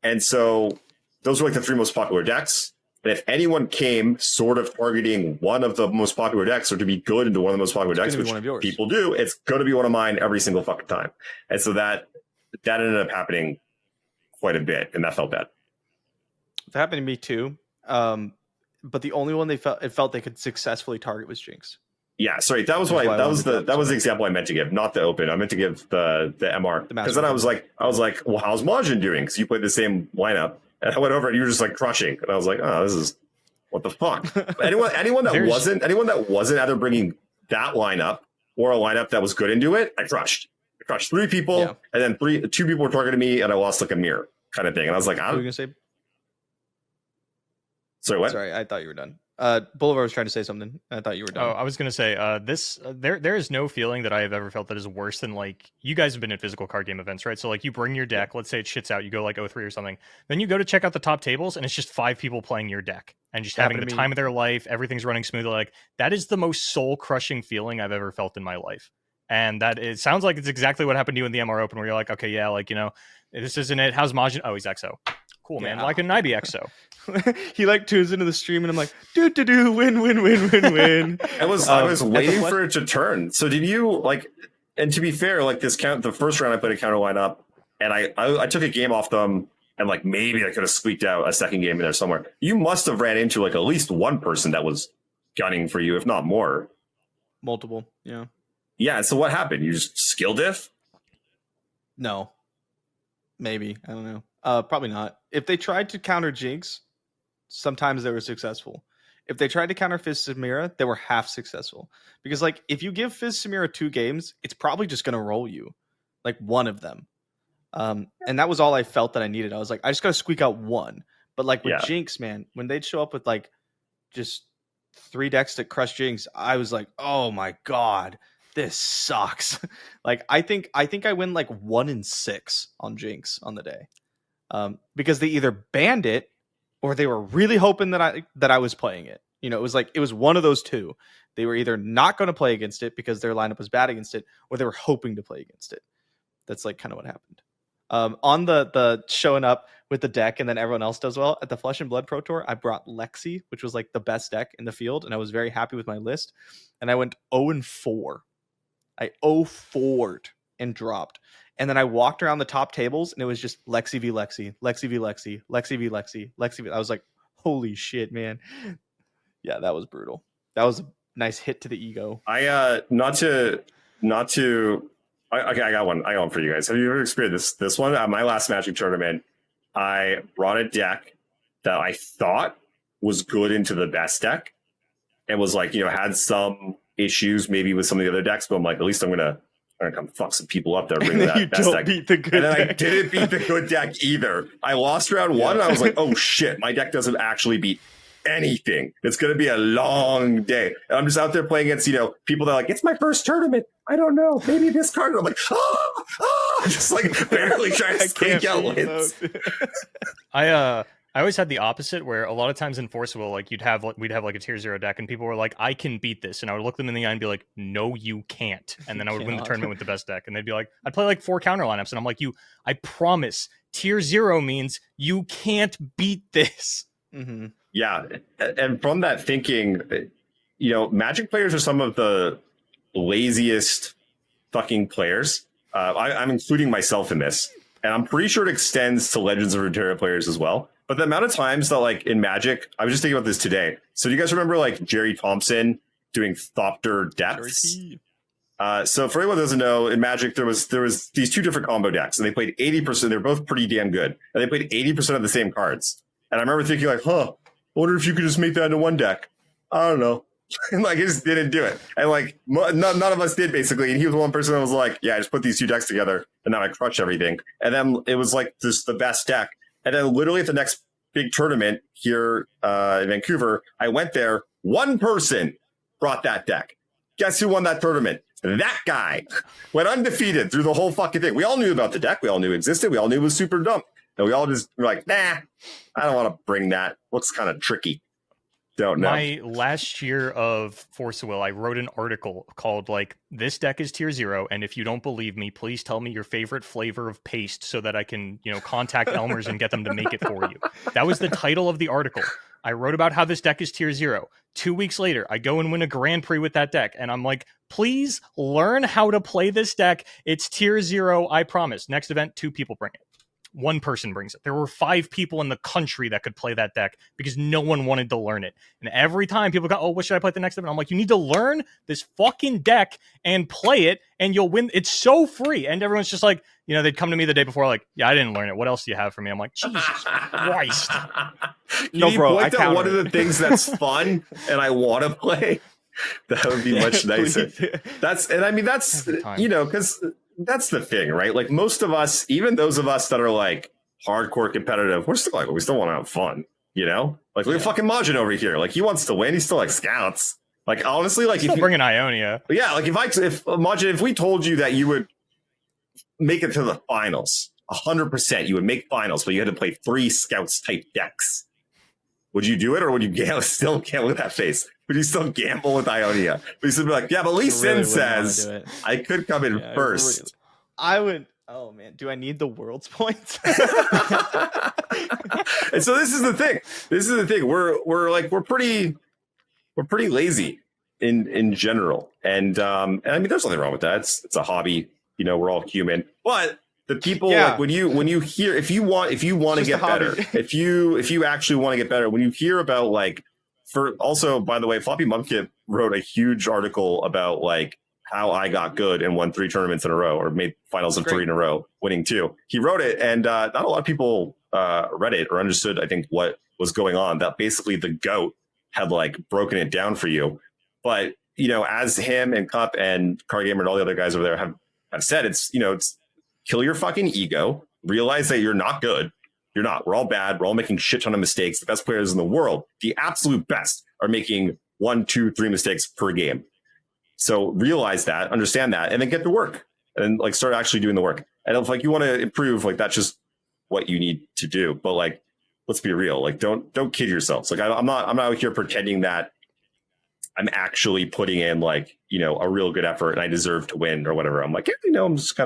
And so those were like the 3 most popular decks. And if anyone came sort of targeting one of the most popular decks or to be good into one of the most popular decks, which people do, it's going to be one of mine every single fucking time. And so that ended up happening quite a bit, and that felt bad. That happened to me too. But the only one it felt they could successfully target was Jinx. Yeah, sorry, that was the example I meant to give, not the open. I meant to give the MR, because then I was like, well, how's Majin doing? Because you played the same lineup, and I went over and you were just like crushing, and I was like, oh, this is what the fuck. anyone that wasn't either bringing that lineup or a lineup that was good into it, I crushed 3 people, and then 2 people were targeting me, and I lost like a mirror kind of thing, and I was like, what were you gonna say? Sorry, what? Sorry, I thought you were done. Boulevard was trying to say something. I thought you were done. Oh, I was going to say, there is no feeling that I have ever felt that is worse than, like, you guys have been at physical card game events, right? So, like, you bring your deck, let's say it shits out, you go, like, 0-3 or something. Then you go to check out the top tables, and it's just 5 people playing your deck and just having the time of their life. Everything's running smoothly. Like, that is the most soul-crushing feeling I've ever felt in my life. And it sounds like it's exactly what happened to you in the MR Open, where you're like, okay, yeah, like, you know, this isn't it. How's Majin? Oh, he's EXO. Cool, man. Why couldn't I be EXO? He like tunes into the stream, and I'm like, win. I was waiting for it to turn. So did you like? And to be fair, like the first round I played a counter lineup, and I took a game off them, and like maybe I could have squeaked out a second game in there somewhere. You must have ran into like at least one person that was gunning for you, if not more. Multiple, yeah. Yeah. So what happened? You just skill diff? No. Maybe, I don't know. Probably not. If they tried to counter Jinx, sometimes they were successful. If they tried to counter Fizz Samira, they were half successful. Because like if you give Fizz Samira 2 games, it's probably just gonna roll you, like one of them. And that was all I felt that I needed. I was like, I just gotta squeak out one. But like with Jinx, man, when they'd show up with like just 3 decks that crush Jinx, I was like, oh my god, this sucks. Like I think I win like 1-6 on Jinx on the day. Because they either banned it or they were really hoping that I was playing it. You know, it was one of those 2. They were either not going to play against it because their lineup was bad against it, or they were hoping to play against it. That's like kind of what happened. On the showing up with the deck and then everyone else does well at the Flesh and Blood Pro Tour, I brought Lexi, which was like the best deck in the field, and I was very happy with my list. And I went 0-4. I 0-4'd and dropped. And then I walked around the top tables and it was just Lexi v Lexi, Lexi v Lexi, Lexi v Lexi, Lexi v. I was like, holy shit, man. Yeah, that was brutal. That was a nice hit to the ego. I okay, I got one for you guys. Have you ever experienced this one? At my last Magic tournament, I brought a deck that I thought was good into the best deck and was like, had some issues maybe with some of the other decks, but I'm like, at least I'm gonna come fuck some people up there, bring that best deck. Beat the good and then deck. I didn't beat the good deck either. I lost round one, and I was like, oh shit, my deck doesn't actually beat anything. It's gonna be a long day. And I'm just out there playing against, people that are like, it's my first tournament. I don't know, maybe this card. And I'm like, just like barely trying to squeak out wins. I always had the opposite, where a lot of times in Forcible, like we'd have like a tier 0 deck, and people were like, I can beat this, and I would look them in the eye and be like, no, you can't. And then I would win the tournament with the best deck, and they'd be like, I'd play like 4 counter lineups, and I'm like, I promise, tier 0 means you can't beat this. Mm-hmm. Yeah, and from that thinking, Magic players are some of the laziest fucking players. I'm including myself in this, and I'm pretty sure it extends to Legends of Runeterra players as well. But the amount of times that, like, in Magic, I was just thinking about this today. So do you guys remember, like, Jerry Thompson doing Thopter Depths? So for anyone who doesn't know, in Magic, there was these 2 different combo decks, and they played 80%. They're both pretty damn good. And they played 80% of the same cards. And I remember thinking, like, I wonder if you could just make that into one deck. I don't know. And, like, I just didn't do it. And, like, none of us did, basically. And he was one person that was like, yeah, I just put these 2 decks together, and now I crush everything. And then it was, like, just the best deck. And then literally at the next big tournament here in Vancouver, I went there. One person brought that deck. Guess who won that tournament? That guy went undefeated through the whole fucking thing. We all knew about the deck. We all knew it existed. We all knew it was super dumb. And we all just were like, nah, I don't want to bring that. Looks kind of tricky. Don't know. My last year of Forcible, I wrote an article called, like, this deck is tier 0, and if you don't believe me, please tell me your favorite flavor of paste so that I can, contact Elmer's and get them to make it for you. That was the title of the article. I wrote about how this deck is tier 0. 2 weeks later, I go and win a Grand Prix with that deck, and I'm like, please learn how to play this deck. It's tier 0, I promise. Next event, 2 people bring it. 1 person brings it. There were 5 people in the country that could play that deck because no one wanted to learn it. And every time people go, what should I play at the next event? I'm like, you need to learn this fucking deck and play it, and you'll win. It's so free. And everyone's just like, they'd come to me the day before, like, yeah, I didn't learn it. What else do you have for me? I'm like, Jesus Christ. No, bro, I count one of the things that's fun and I want to play. That would be much nicer. That's because that's the thing, right? Like, most of us, even those of us that are like hardcore competitive, we still want to have fun, Like, look at fucking Majin over here. Like, he wants to win. He still like scouts. Like, honestly, like, if you bring an Ionia, yeah, like if we told you that you would make it to the finals, 100%, you would make finals, but you had to play 3 scouts type decks. Would you do it, or would you still gamble with that face? Would you still gamble with Ionia? But you still be like, yeah, but Lee Sin says I could come in first. Really. I would. Oh man, do I need the world's points? And so this is the thing. We're pretty lazy in general, and I mean, there's nothing wrong with that. It's a hobby. We're all human, but the people, like, when you hear, if you want to get better, if you actually want to get better, when you hear about, like, by the way, Floppy Mumpkit wrote a huge article about, like, how I got good and won 3 tournaments in a row, or made finals of 3 in a row, winning 2. He wrote it, and not a lot of people read it or understood, I think, what was going on. That basically the GOAT had, like, broken it down for you. But, as him and Cup and Car Gamer and all the other guys over there have said, it's kill your fucking ego, realize that you're not good. You're not. We're all bad. We're all making shit ton of mistakes. The best players in the world, the absolute best, are making 1, 2, 3 mistakes per game. So realize that, understand that, and then get to work and, like, start actually doing the work. And if, like, you want to improve, like, that's just what you need to do. But, like, let's be real. Like, don't kid yourselves. Like, I'm not out here pretending that I'm actually putting in, like, a real good effort and I deserve to win or whatever. I'm like, I'm just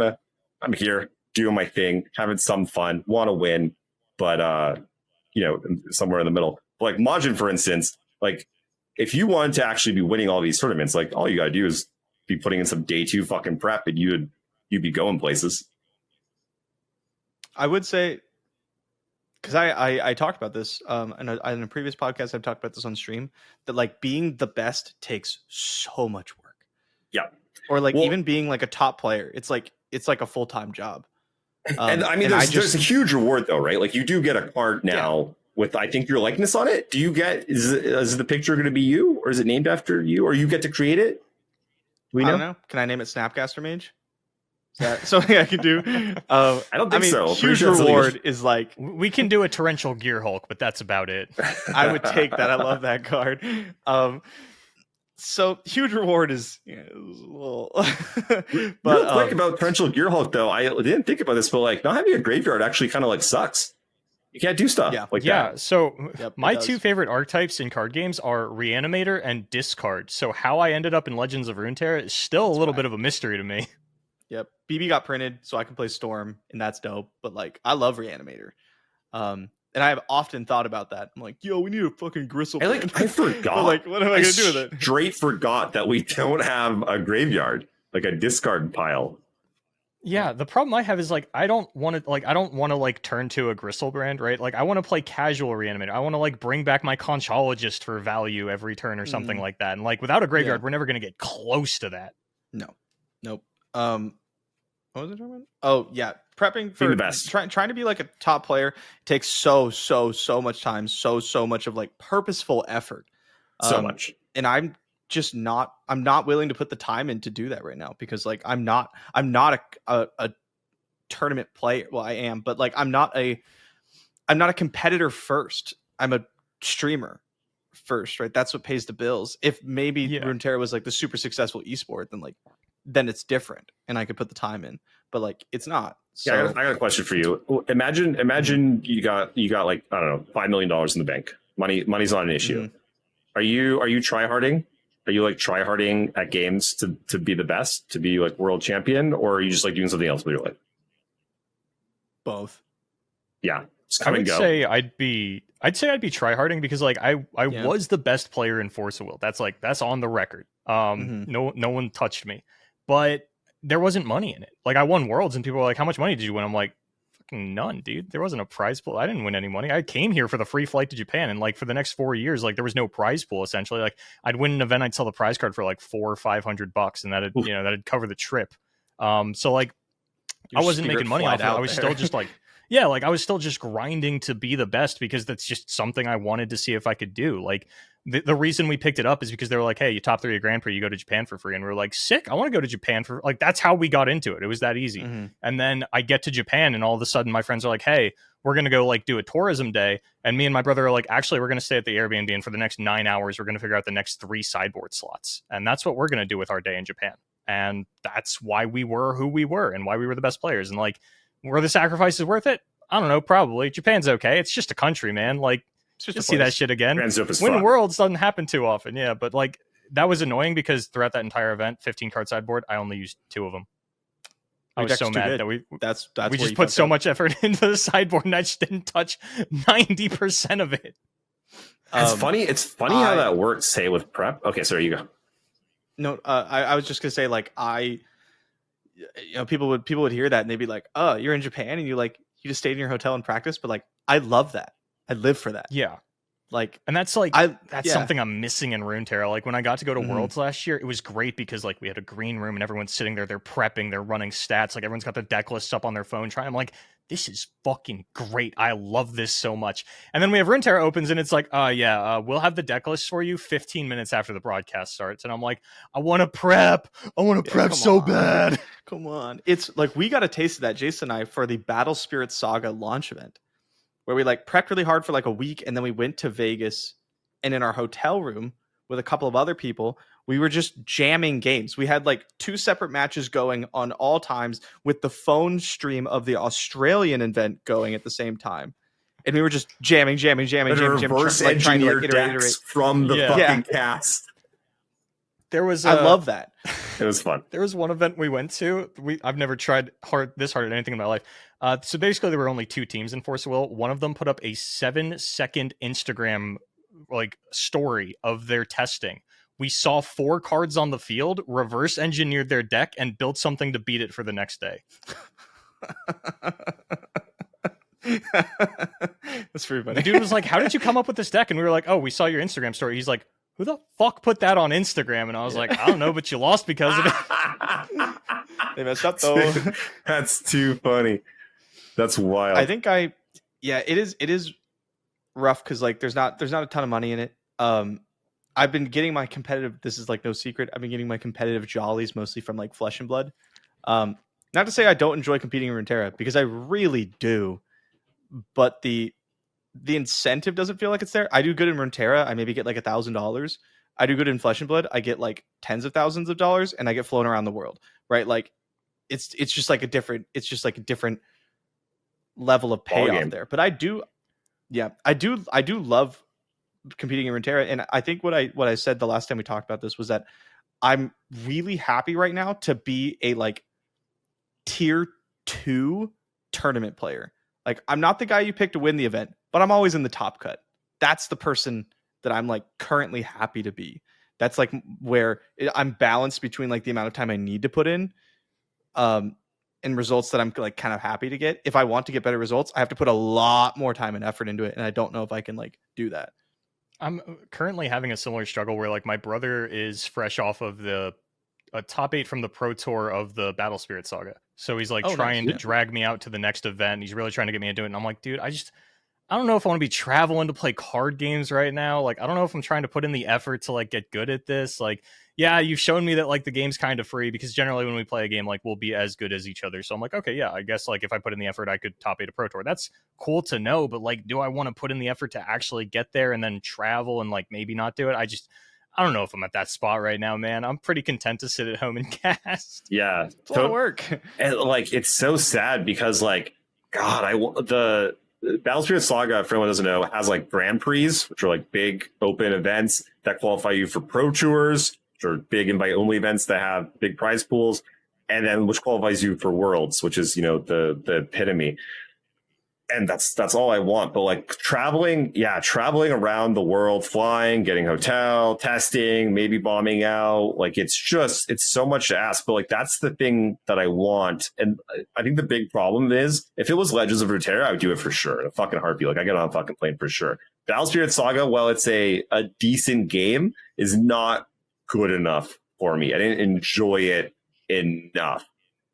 I'm here doing my thing, having some fun, want to win, but somewhere in the middle. Like Majin, for instance, like if you wanted to actually be winning all these tournaments, like all you gotta do is be putting in some day 2 fucking prep, and you'd be going places. I would say, because I talked about this in a previous podcast, I've talked about this on stream, that like being the best takes so much work. Yeah. Or like even being like a top player, it's like a full-time job. And I mean, there's a huge reward though, right? Like you do get a card now with, I think, your likeness on it. Do you get, is the picture going to be you, or is it named after you, or you get to create it? I don't know. Can I name it Snapcaster Mage? Is that something I can do? I don't think so. Huge reward is like, we can do a torrential Gear Hulk, but that's about it. I would take that. I love that card. So huge reward is a little. But real quick about torrential Gear Hulk though, I didn't think about this, but like not having a graveyard actually kind of like sucks. You can't do stuff like that. So my 2 favorite archetypes in card games are Reanimator and Discard. So how I ended up in Legends of Runeterra is still a little bit of a mystery to me. Yep. BB got printed, so I can play Storm, and that's dope. But like, I love Reanimator. And I have often thought about that. I'm like, yo, we need a fucking Gristle. I forgot. Like, what am I gonna do with it? Straight forgot that we don't have a graveyard, like a discard pile. Yeah, the problem I have is like I don't want to like turn to a Gristle brand, right? Like I want to play casual Reanimator. I want to like bring back my Conchologist for value every turn or something like that. And like without a graveyard, we're never gonna get close to that. No. Nope. What was it talking about? Oh yeah, prepping for the best. Trying to be like a top player takes so much time, so much of like purposeful effort. So much. And I'm not willing to put the time in to do that right now, because like I'm not a tournament player. Well, I am, but like I'm not a competitor first. I'm a streamer first, right? That's what pays the bills. If maybe Runeterra was like the super successful esport, then it's different and I could put the time in, but like it's not. So I got a question for you. Imagine you got like, I don't know, $5 million in the bank. Money's not an issue. Mm-hmm. Are you tryharding? Are you like tryharding at games to be the best, to be like world champion, or are you just like doing something else with your life? Both. Yeah. Just come and go. I'd say I'd be tryharding, because like I was the best player in Force of Will. That's on the record. No one touched me. But there wasn't money in it. Like I won Worlds and people were like, how much money did you win? I'm like, fucking none, dude. There wasn't a prize pool. I didn't win any money. I came here for the free flight to Japan, and like for the next 4 years, like there was no prize pool essentially. Like I'd win an event, I'd sell the prize card for like $400 or $500, and that'd cover the trip. So like I wasn't making money off it. I was still just like like I was still just grinding to be the best, because that's just something I wanted to see if I could do. Like the reason we picked it up is because they were like, hey, you top 3 a Grand Prix, you go to Japan for free. And we were like, sick, I want to go to Japan for like, that's how we got into it. It was that easy. And then I get to Japan, and all of a sudden my friends are like, hey, we're going to go like do a tourism day. And me and my brother are like, actually, we're going to stay at the Airbnb, and for the next 9 hours, we're going to figure out the next 3 sideboard slots. And that's what we're going to do with our day in Japan. And that's why we were who we were and why we were the best players. And like, were the sacrifices worth it? I don't know, probably. Japan's okay. It's just a country, man. Like, just see that shit again. Winning Worlds doesn't happen too often, yeah. But like, that was annoying, because throughout that entire event, 15 card sideboard, I only used 2 of them. I was so mad that we just put so much effort into the sideboard, and I just didn't touch 90% of it. It's funny. It's funny how that works. Say with prep. Okay, sorry, you go. No, I was just gonna say, like, people would hear that and they'd be like, oh, you're in Japan and you just stayed in your hotel and practiced, but like, I love that. I live for that. Yeah. Like, and that's like, something I'm missing in Runeterra. Like when I got to go to Worlds last year, it was great, because like we had a green room and everyone's sitting there, they're prepping, they're running stats. Like everyone's got the deck lists up on their phone I'm like, this is fucking great. I love this so much. And then we have Runeterra opens, and it's like, we'll have the deck list for you 15 minutes after the broadcast starts. And I'm like, I want to prep. I want to prep so bad. Come on. It's like, we got a taste of that, Jason and I, for the Battle Spirit Saga launch event, where we like prepped really hard for like a week, and then we went to Vegas, and in our hotel room with a couple of other people, we were just jamming games. We had like 2 separate matches going on all times, with the phone stream of the Australian event going at the same time. And we were just jamming, reverse like, trying to like, iterate from the fucking cast. There was I love that. It was fun. There was one event we went to. I've never tried this hard at anything in my life. So basically, there were only 2 teams in Force of Will. One of them put up a 7-second Instagram story of their testing. We saw 4 cards on the field, reverse engineered their deck, and built something to beat it for the next day. That's pretty funny. The dude was like, "How did you come up with this deck?" And we were like, "Oh, we saw your Instagram story." He's like, "Who the fuck put that on Instagram?" And I was like, "I don't know, but you lost because of it." They messed up though. That's too funny. That's wild. I think it is rough because like there's not a ton of money in it. I've been getting my competitive. This is like no secret. I've been getting my competitive jollies mostly from like Flesh and Blood. Not to say I don't enjoy competing in Runeterra, because I really do, but the incentive doesn't feel like it's there. I do good in Runeterra. I maybe get like $1,000. I do good in Flesh and Blood. I get like tens of thousands of dollars, and I get flown around the world. Right? Like it's just like a different. It's just like a different level of payoff there. But I do love competing in Runeterra, and I think what I said the last time we talked about this was that I'm really happy right now to be a like tier 2 tournament player. Like I'm not the guy you pick to win the event, but I'm always in the top cut. That's the person that I'm like currently happy to be. That's like where I'm balanced between like the amount of time I need to put in and results that I'm like kind of happy to get. If I want to get better results, I have to put a lot more time and effort into it, and I don't know if I can like do that. I'm currently having a similar struggle where like my brother is fresh off of a top 8 from the Pro Tour of the Battle Spirit Saga. So he's like trying to drag me out to the next event. He's really trying to get me into it. And I'm like, dude, I don't know if I want to be traveling to play card games right now. Like, I don't know if I'm trying to put in the effort to like get good at this. Like, yeah, you've shown me that like the game's kind of free, because generally when we play a game, like we'll be as good as each other. So I'm like, okay, yeah, I guess like if I put in the effort, I could top 8 a Pro Tour. That's cool to know. But like, do I want to put in the effort to actually get there and then travel and like maybe not do it? I don't know if I'm at that spot right now, man. I'm pretty content to sit at home and cast. Yeah, it's a lot of work. And like, it's so sad because like, God, the Battle Spirit Saga, for anyone who doesn't know, has like Grand Prix, which are like big open events that qualify you for Pro Tours, which are big invite only events that have big prize pools, and then which qualifies you for Worlds, which is, you know, the epitome. And that's all I want. But like traveling around the world, flying, getting hotel, testing, maybe bombing out, like it's so much to ask. But like that's the thing that I want. And I think the big problem is, if it was Legends of Runeterra, I would do it for sure in a fucking heartbeat. Like I get on a fucking plane for sure. Battle Spirit Saga, while it's a decent game, is not good enough for me. I didn't enjoy it enough,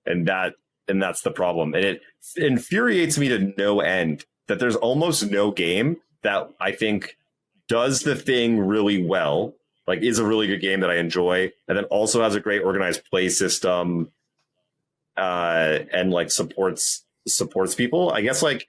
and that's the problem. And it infuriates me to no end that there's almost no game that I think does the thing really well, like is a really good game that I enjoy, and then also has a great organized play system, and like supports people. I guess like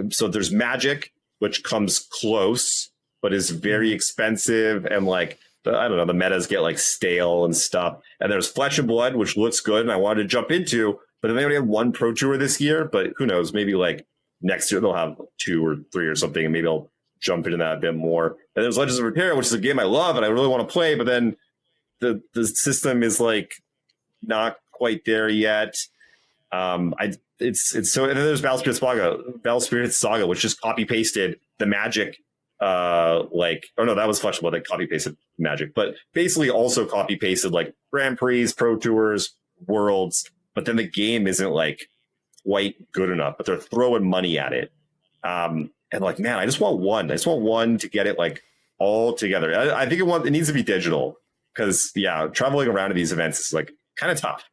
so there's Magic, which comes close but is very expensive, and like I don't know, the metas get like stale and stuff. And there's Flesh and Blood, which looks good and I wanted to jump into, but then they only had 1 Pro Tour this year. But who knows? Maybe like next year they'll have 2 or 3 or something, and maybe I'll jump into that a bit more. And there's Legends of Runeterra, which is a game I love and I really want to play, but then the system is like not quite there yet. It's so. And then there's Battle Spirit Saga, which just copy pasted the Magic. That was Flesh and Blood that copy pasted Magic, but basically also copy pasted like Grand Prix, Pro Tours, Worlds. But then the game isn't like quite good enough, but they're throwing money at it. And like, man, I just want one. I just want one to get it like all together. I think it needs to be digital, because traveling around to these events is like kind of tough.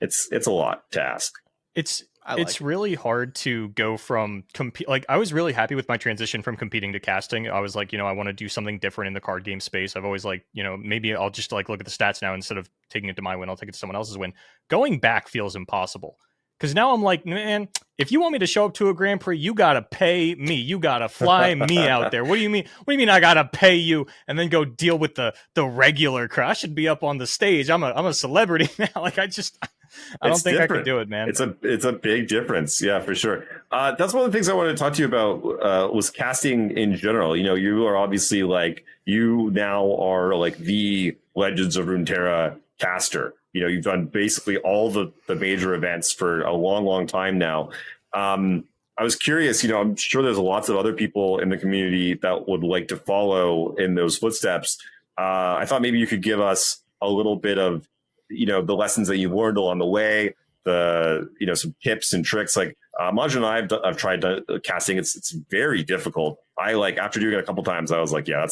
It's a lot to ask. It's really hard to go from compete. Like, I was really happy with my transition from competing to casting. I was like, I want to do something different in the card game space. I've always like, maybe I'll just like look at the stats now, instead of taking it to my win, I'll take it to someone else's win. Going back feels impossible, because now I'm like, man, if you want me to show up to a Grand Prix, you gotta pay me. You gotta fly me out there. What do you mean? What do you mean I gotta pay you and then go deal with the regular crowd? I should be up on the stage. I'm a celebrity now. Like I don't think I could do it, man. It's a big difference. Yeah, for sure. That's one of the things I wanted to talk to you about, was casting in general. You are obviously like, you now are like the Legends of Runeterra caster. you've done basically all the major events for a long time now. I was curious, I'm sure there's lots of other people in the community that would like to follow in those footsteps. I thought maybe you could give us a little bit of, the lessons that you've learned along the way, some tips and tricks. Like Maj and I've tried casting. It's very difficult. After doing it a couple times, I was like, yeah,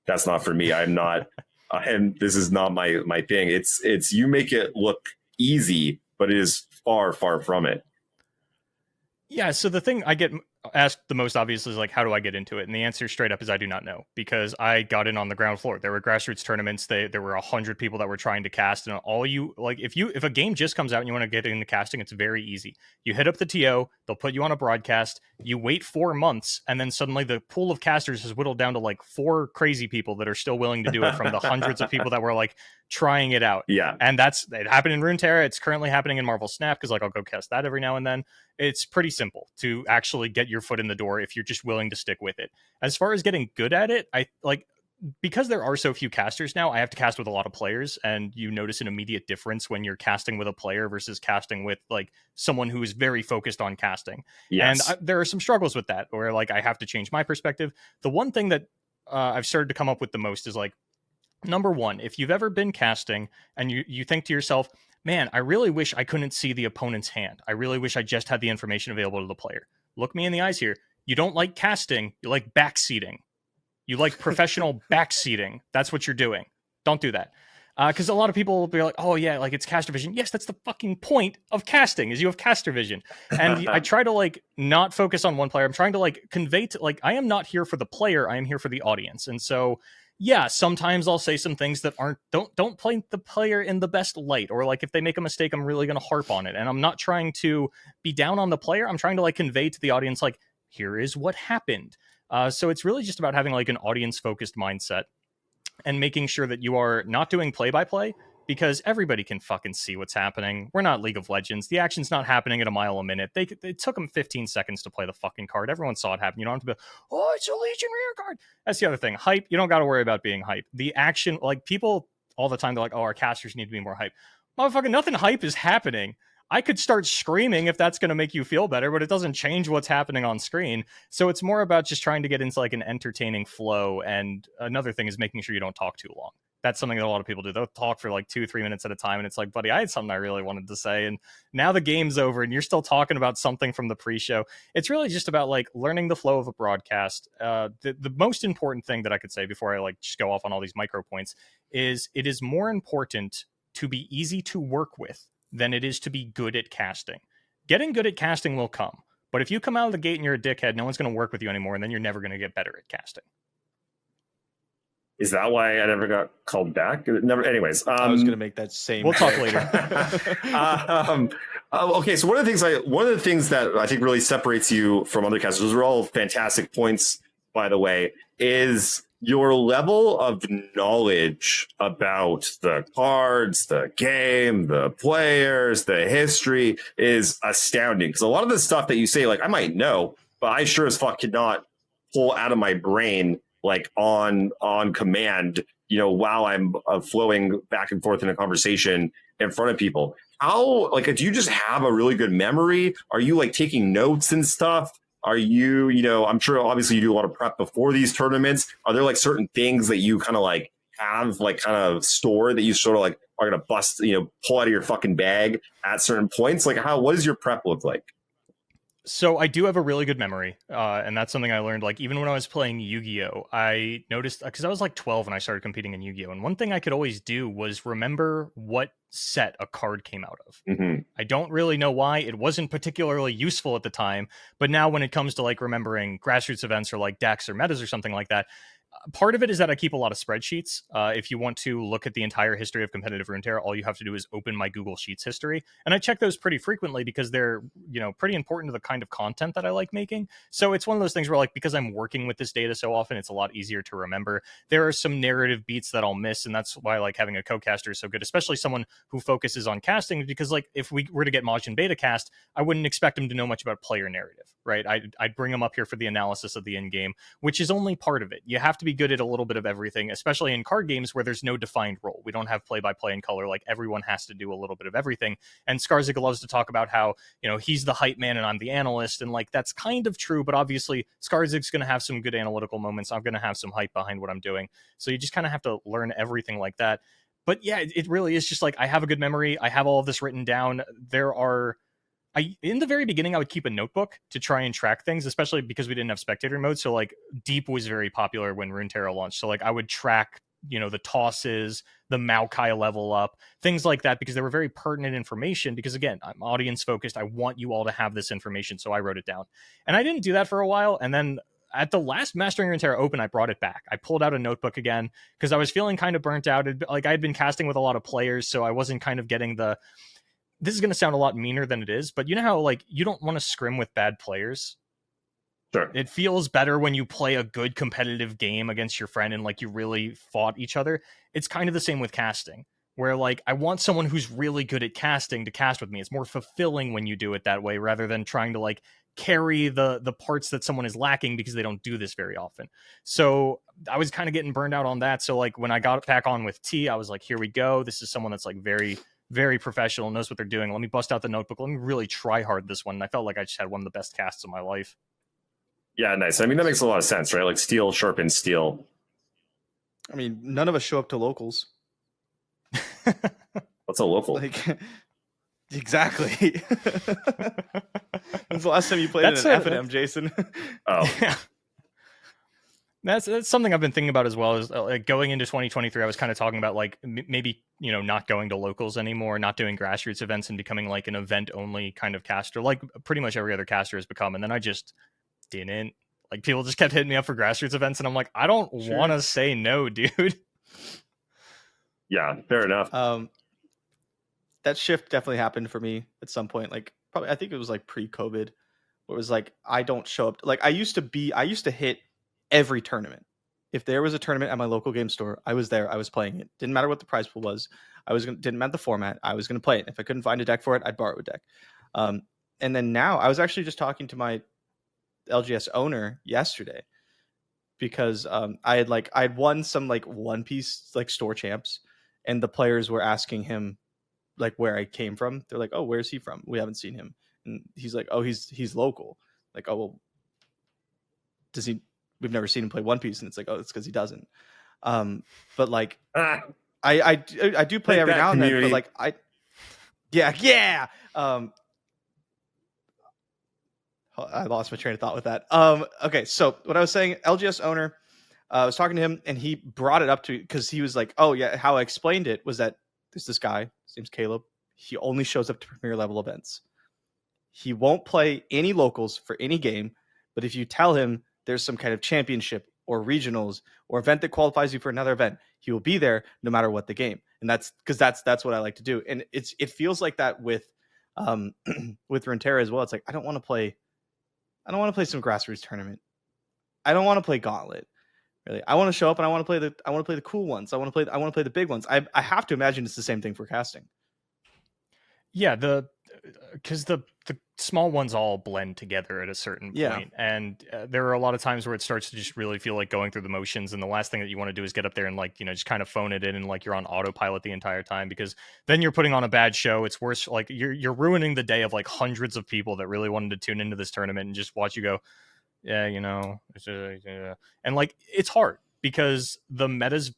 that's not for me. I'm not, and this is not my thing. It's you make it look easy, but it is far from it. Yeah, so the thing I get asked the most obviously is like, how do I get into it? And the answer straight up is I do not know, because I got in on the ground floor. There were grassroots tournaments. There were 100 people that were trying to cast, and if a game just comes out and you want to get into casting, it's very easy. You hit up the TO, they'll put you on a broadcast, you wait 4 months, and then suddenly the pool of casters has whittled down to like 4 crazy people that are still willing to do it from the hundreds of people that were like trying it out. Yeah. And it happened in Runeterra. It's currently happening in Marvel Snap, because I'll go cast that every now and then. It's pretty simple to actually get your foot in the door if you're just willing to stick with it. As far as getting good at it, because there are so few casters now, I have to cast with a lot of players, and you notice an immediate difference when you're casting with a player versus casting with like someone who is very focused on casting. Yes. And there are some struggles with that, where like I have to change my perspective. The one thing that I've started to come up with the most is like, number one, if you've ever been casting and you think to yourself, man, I really wish I couldn't see the opponent's hand. I really wish I just had the information available to the player. Look me in the eyes here. You don't like casting. You like backseating. You like professional backseating. That's what you're doing. Don't do that. Because a lot of people will be like, oh yeah, like it's caster vision. Yes, that's the fucking point of casting, is you have caster vision. And I try to like not focus on one player. I'm trying to like convey to like, I am not here for the player. I am here for the audience. And so yeah, sometimes I'll say some things that don't paint the player in the best light, or like if they make a mistake, I'm really going to harp on it. And I'm not trying to be down on the player. I'm trying to like convey to the audience, like, here is what happened. So it's really just about having like an audience focused mindset and making sure that you are not doing play by play, because everybody can fucking see what's happening. We're not League of Legends. The action's not happening at a mile a minute. It took them 15 seconds to play the fucking card. Everyone saw it happen. You don't have to be, oh, it's a Legion rear card. That's the other thing. Hype, you don't got to worry about being hype. The action, like people all the time, they're like, oh, our casters need to be more hype. Motherfucking nothing hype is happening. I could start screaming if that's going to make you feel better, but it doesn't change what's happening on screen. So it's more about just trying to get into like an entertaining flow. And another thing is making sure you don't talk too long. That's something that a lot of people do. They'll talk for like 2-3 minutes at a time. And it's like, buddy, I had something I really wanted to say. And now the game's over and you're still talking about something from the pre-show. It's really just about like learning the flow of a broadcast. The most important thing that I could say before I like just go off on all these micro points is it is more important to be easy to work with than it is to be good at casting. Getting good at casting will come. But if you come out of the gate and you're a dickhead, no one's going to work with you anymore. And then you're never going to get better at casting. Is that why I never got called back? Never. Anyways, I was going to make that same. We'll talk later. Okay, so one of the things that I think really separates you from other casters, those are all fantastic points, by the way, is your level of knowledge about the cards, the game, the players, the history is astounding. Because a lot of the stuff that you say, like, I might know, but I sure as fuck cannot pull out of my brain like on command, while I'm flowing back and forth in a conversation in front of people. How, like, do you just have a really good memory? Are you like taking notes and stuff? Are you, I'm sure obviously you do a lot of prep before these tournaments. Are there like certain things that you kind of like have like kind of store that you sort of like are going to bust, pull out of your fucking bag at certain points? Like what does your prep look like? So I do have a really good memory, and that's something I learned, like, even when I was playing Yu-Gi-Oh! I noticed, because I was like 12 when I started competing in Yu-Gi-Oh! And one thing I could always do was remember what set a card came out of. Mm-hmm. I don't really know why. It wasn't particularly useful at the time, but now when it comes to like remembering grassroots events or like decks or metas or something like that, part of it is that I keep a lot of spreadsheets. If you want to look at the entire history of competitive Runeterra, all you have to do is open my Google Sheets history. And I check those pretty frequently because they're, pretty important to the kind of content that I like making. So it's one of those things where, like, because I'm working with this data so often, it's a lot easier to remember. There are some narrative beats that I'll miss, and that's why, like, having a co-caster is so good, especially someone who focuses on casting, because, like, if we were to get Majiinbae to cast, I wouldn't expect him to know much about player narrative, right? I'd bring him up here for the analysis of the end game, which is only part of it. You have to be good at a little bit of everything, especially in card games where there's no defined role. We don't have play-by-play in color. Like, everyone has to do a little bit of everything. And Skarzik loves to talk about how, you know, he's the hype man and I'm the analyst. And like, that's kind of true, but obviously Skarzik's going to have some good analytical moments. I'm going to have some hype behind what I'm doing. So you just kind of have to learn everything like that. But yeah, it really is just like, I have a good memory. I have all of this written down. In the very beginning, I would keep a notebook to try and track things, especially because we didn't have spectator mode. So like, Deep was very popular when Runeterra launched. So like, I would track, you know, the tosses, the Maokai level up, things like that, because they were very pertinent information. Because again, I'm audience focused. I want you all to have this information. So I wrote it down, and I didn't do that for a while. And then at the last Mastering Runeterra Open, I brought it back. I pulled out a notebook again because I was feeling kind of burnt out. Like, I had been casting with a lot of players, so I wasn't kind of getting the, this is going to sound a lot meaner than it is, but you know how like you don't want to scrim with bad players? Sure. It feels better when you play a good competitive game against your friend and like you really fought each other. It's kind of the same with casting, where like, I want someone who's really good at casting to cast with me. It's more fulfilling when you do it that way, rather than trying to like carry the parts that someone is lacking, because they don't do this very often. So I was kind of getting burned out on that. So like, when I got back on with T, I was like, here we go. This is someone that's like very, very professional, knows what they're doing. Let me bust out the notebook. Let me really try hard this one. And I felt like I just had one of the best casts of my life. Yeah, nice. I mean, that makes a lot of sense, right? Like, steel sharpens steel. I mean, none of us show up to locals. What's a local? Like, exactly. When's the last time you played in an F&M, Jason? Oh, yeah. That's something I've been thinking about as well. Is like, going into 2023, I was kind of talking about like maybe, you know, not going to locals anymore, not doing grassroots events, and becoming like an event only kind of caster, like pretty much every other caster has become. And then I just didn't. Like, people just kept hitting me up for grassroots events, and I'm like, I don't want to say no, dude. yeah, fair enough. That shift definitely happened for me at some point. Like, probably, I think it was like pre-COVID, where it was like, I don't show up. Like, I used to hit every tournament. If there was a tournament at my local game store, I was there. I was playing it. Didn't matter what the prize pool was. Didn't matter the format. I was going to play it. If I couldn't find a deck for it, I'd borrow a deck. And then now, I was actually just talking to my LGS owner yesterday, because I'd won some like One Piece like store champs, and the players were asking him like where I came from. They're like, oh, where's he from? We haven't seen him. And he's like, oh, he's local. Like, oh, well, does he? We've never seen him play One Piece. And it's like, oh, it's because he doesn't. But like, I do play every now and then, but like, yeah. I lost my train of thought with that. Okay, so what I was saying, LGS owner, I was talking to him, and he brought it up to, because he was like, oh yeah, how I explained it was that there's this guy, his name's Caleb. He only shows up to premier level events. He won't play any locals for any game, but if you tell him there's some kind of championship or regionals or event that qualifies you for another event, he will be there no matter what the game. And that's because that's what I like to do. And it feels like that with Runeterra as well. It's like, I don't want to play some grassroots tournament. I don't want to play Gauntlet. Really, I want to show up and I want to play the cool ones. I want to play the big ones. I have to imagine it's the same thing for casting. Yeah, because the small ones all blend together at a certain point. And there are a lot of times where it starts to just really feel like going through the motions, and the last thing that you want to do is get up there and like, you know, just kind of phone it in, and like you're on autopilot the entire time, because then you're putting on a bad show. It's worse, like you're ruining the day of like hundreds of people that really wanted to tune into this tournament and just watch you go, yeah, you know, and like, it's hard because the metas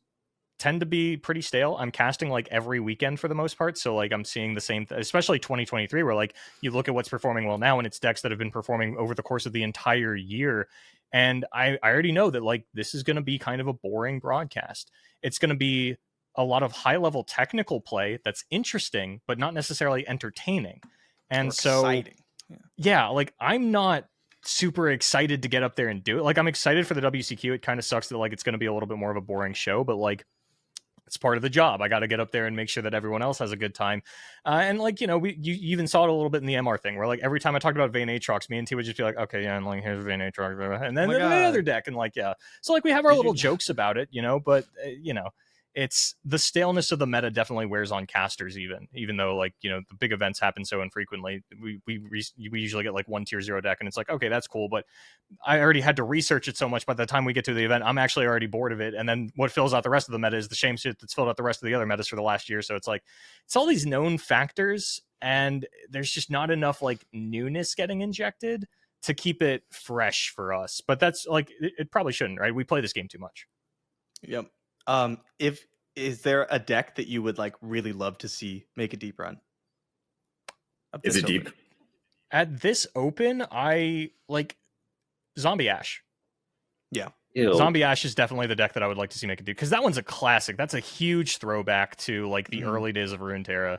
tend to be pretty stale. I'm casting like every weekend for the most part, so like I'm seeing the same especially 2023, where like you look at what's performing well now, and it's decks that have been performing over the course of the entire year, and I already know that like this is going to be kind of a boring broadcast. It's going to be a lot of high level technical play that's interesting but not necessarily entertaining. And so exciting. Yeah, like I'm not super excited to get up there and do it. Like, I'm excited for the WCQ. It kind of sucks that like it's going to be a little bit more of a boring show, but like it's part of the job. I got to get up there and make sure that everyone else has a good time. And like, you know, you even saw it a little bit in the MR thing, where like every time I talked about Vayne Aatrox, me and T would just be like, okay, yeah, and like here's Vayne Aatrox, and then the other deck, and like, yeah. So like we have our little jokes about it, you know, but you know, it's the staleness of the meta definitely wears on casters, even though, like, you know, the big events happen so infrequently. We usually get like 1 tier 0 deck, and it's like, okay, that's cool, but I already had to research it so much. By the time we get to the event, I'm actually already bored of it. And then what fills out the rest of the meta is the same shit that's filled out the rest of the other metas for the last year. So it's like, it's all these known factors, and there's just not enough like newness getting injected to keep it fresh for us. But that's like, it probably shouldn't, right? We play this game too much. Yep. Is there a deck that you would like really love to see make a deep run? Is it deep? At this open, I like Zombie Ash. Yeah. Ew. Zombie Ash is definitely the deck that I would like to see make a deep, because that one's a classic. That's a huge throwback to like the early days of Runeterra.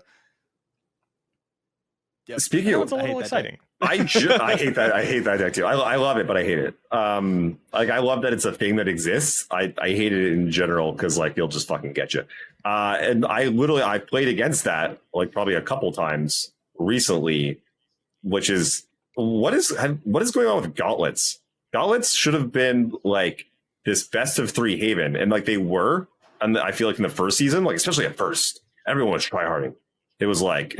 Yep. Speaking of, It's a little exciting. I hate that. I hate that deck too. I love it, but I hate it. Like, I love that it's a thing that exists. I hate it in general because like it'll just fucking get you. And I played against that like probably a couple times recently, which is what is going on with gauntlets? Gauntlets should have been like this best of 3 haven, and like they were. And I feel like in the first season, like especially at first, everyone was tryharding. It was like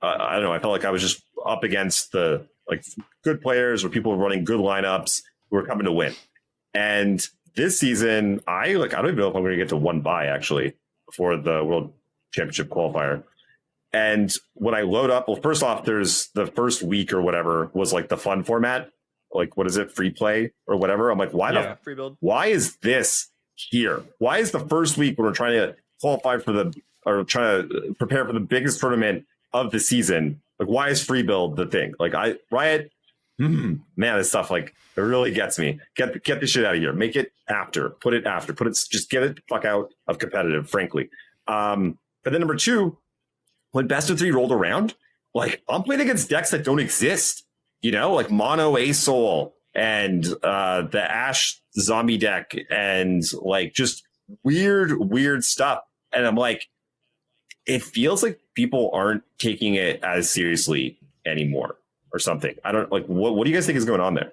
I don't know. I felt like I was just up against the like good players or people running good lineups who were coming to win. And this season, I don't even know if I'm going to get to 1 bye actually before the World Championship qualifier. And when I load up, well, first off, there's the first week or whatever was like the fun format, like what is it, free play or whatever. I'm like, Free build. Why is this here? Why is the first week when we're trying to qualify for or trying to prepare for the biggest tournament of the season, like why is free build the thing? Like Riot, man, this stuff like it really gets me. Get the shit out of here. Make it after. Put it just get it the fuck out of competitive, frankly. But then number 2, when best of 3 rolled around, like I'm playing against decks that don't exist. You know, like mono A Soul and the Ash zombie deck and like just weird stuff. And I'm like, it feels like people aren't taking it as seriously anymore or something. I don't like what do you guys think is going on there?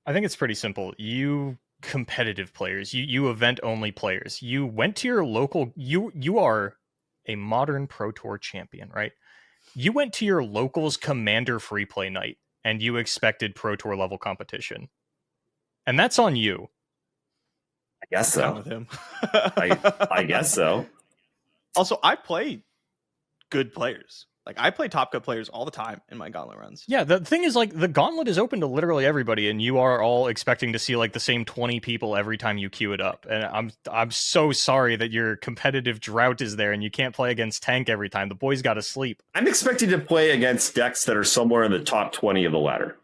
I think it's pretty simple. You competitive players, you event only players, you went to your local, you are a modern Pro Tour champion, right? You went to your local's Commander free play night and you expected Pro Tour level competition. And that's on you. I guess so. With him. I guess so. Also, I play good players. Like I play top cut players all the time in my Gauntlet runs. Yeah, the thing is, like, the Gauntlet is open to literally everybody, and you are all expecting to see like the same 20 people every time you queue it up. And I'm so sorry that your competitive drought is there and you can't play against tank every time. The boys got to sleep. I'm expecting to play against decks that are somewhere in the top 20 of the ladder.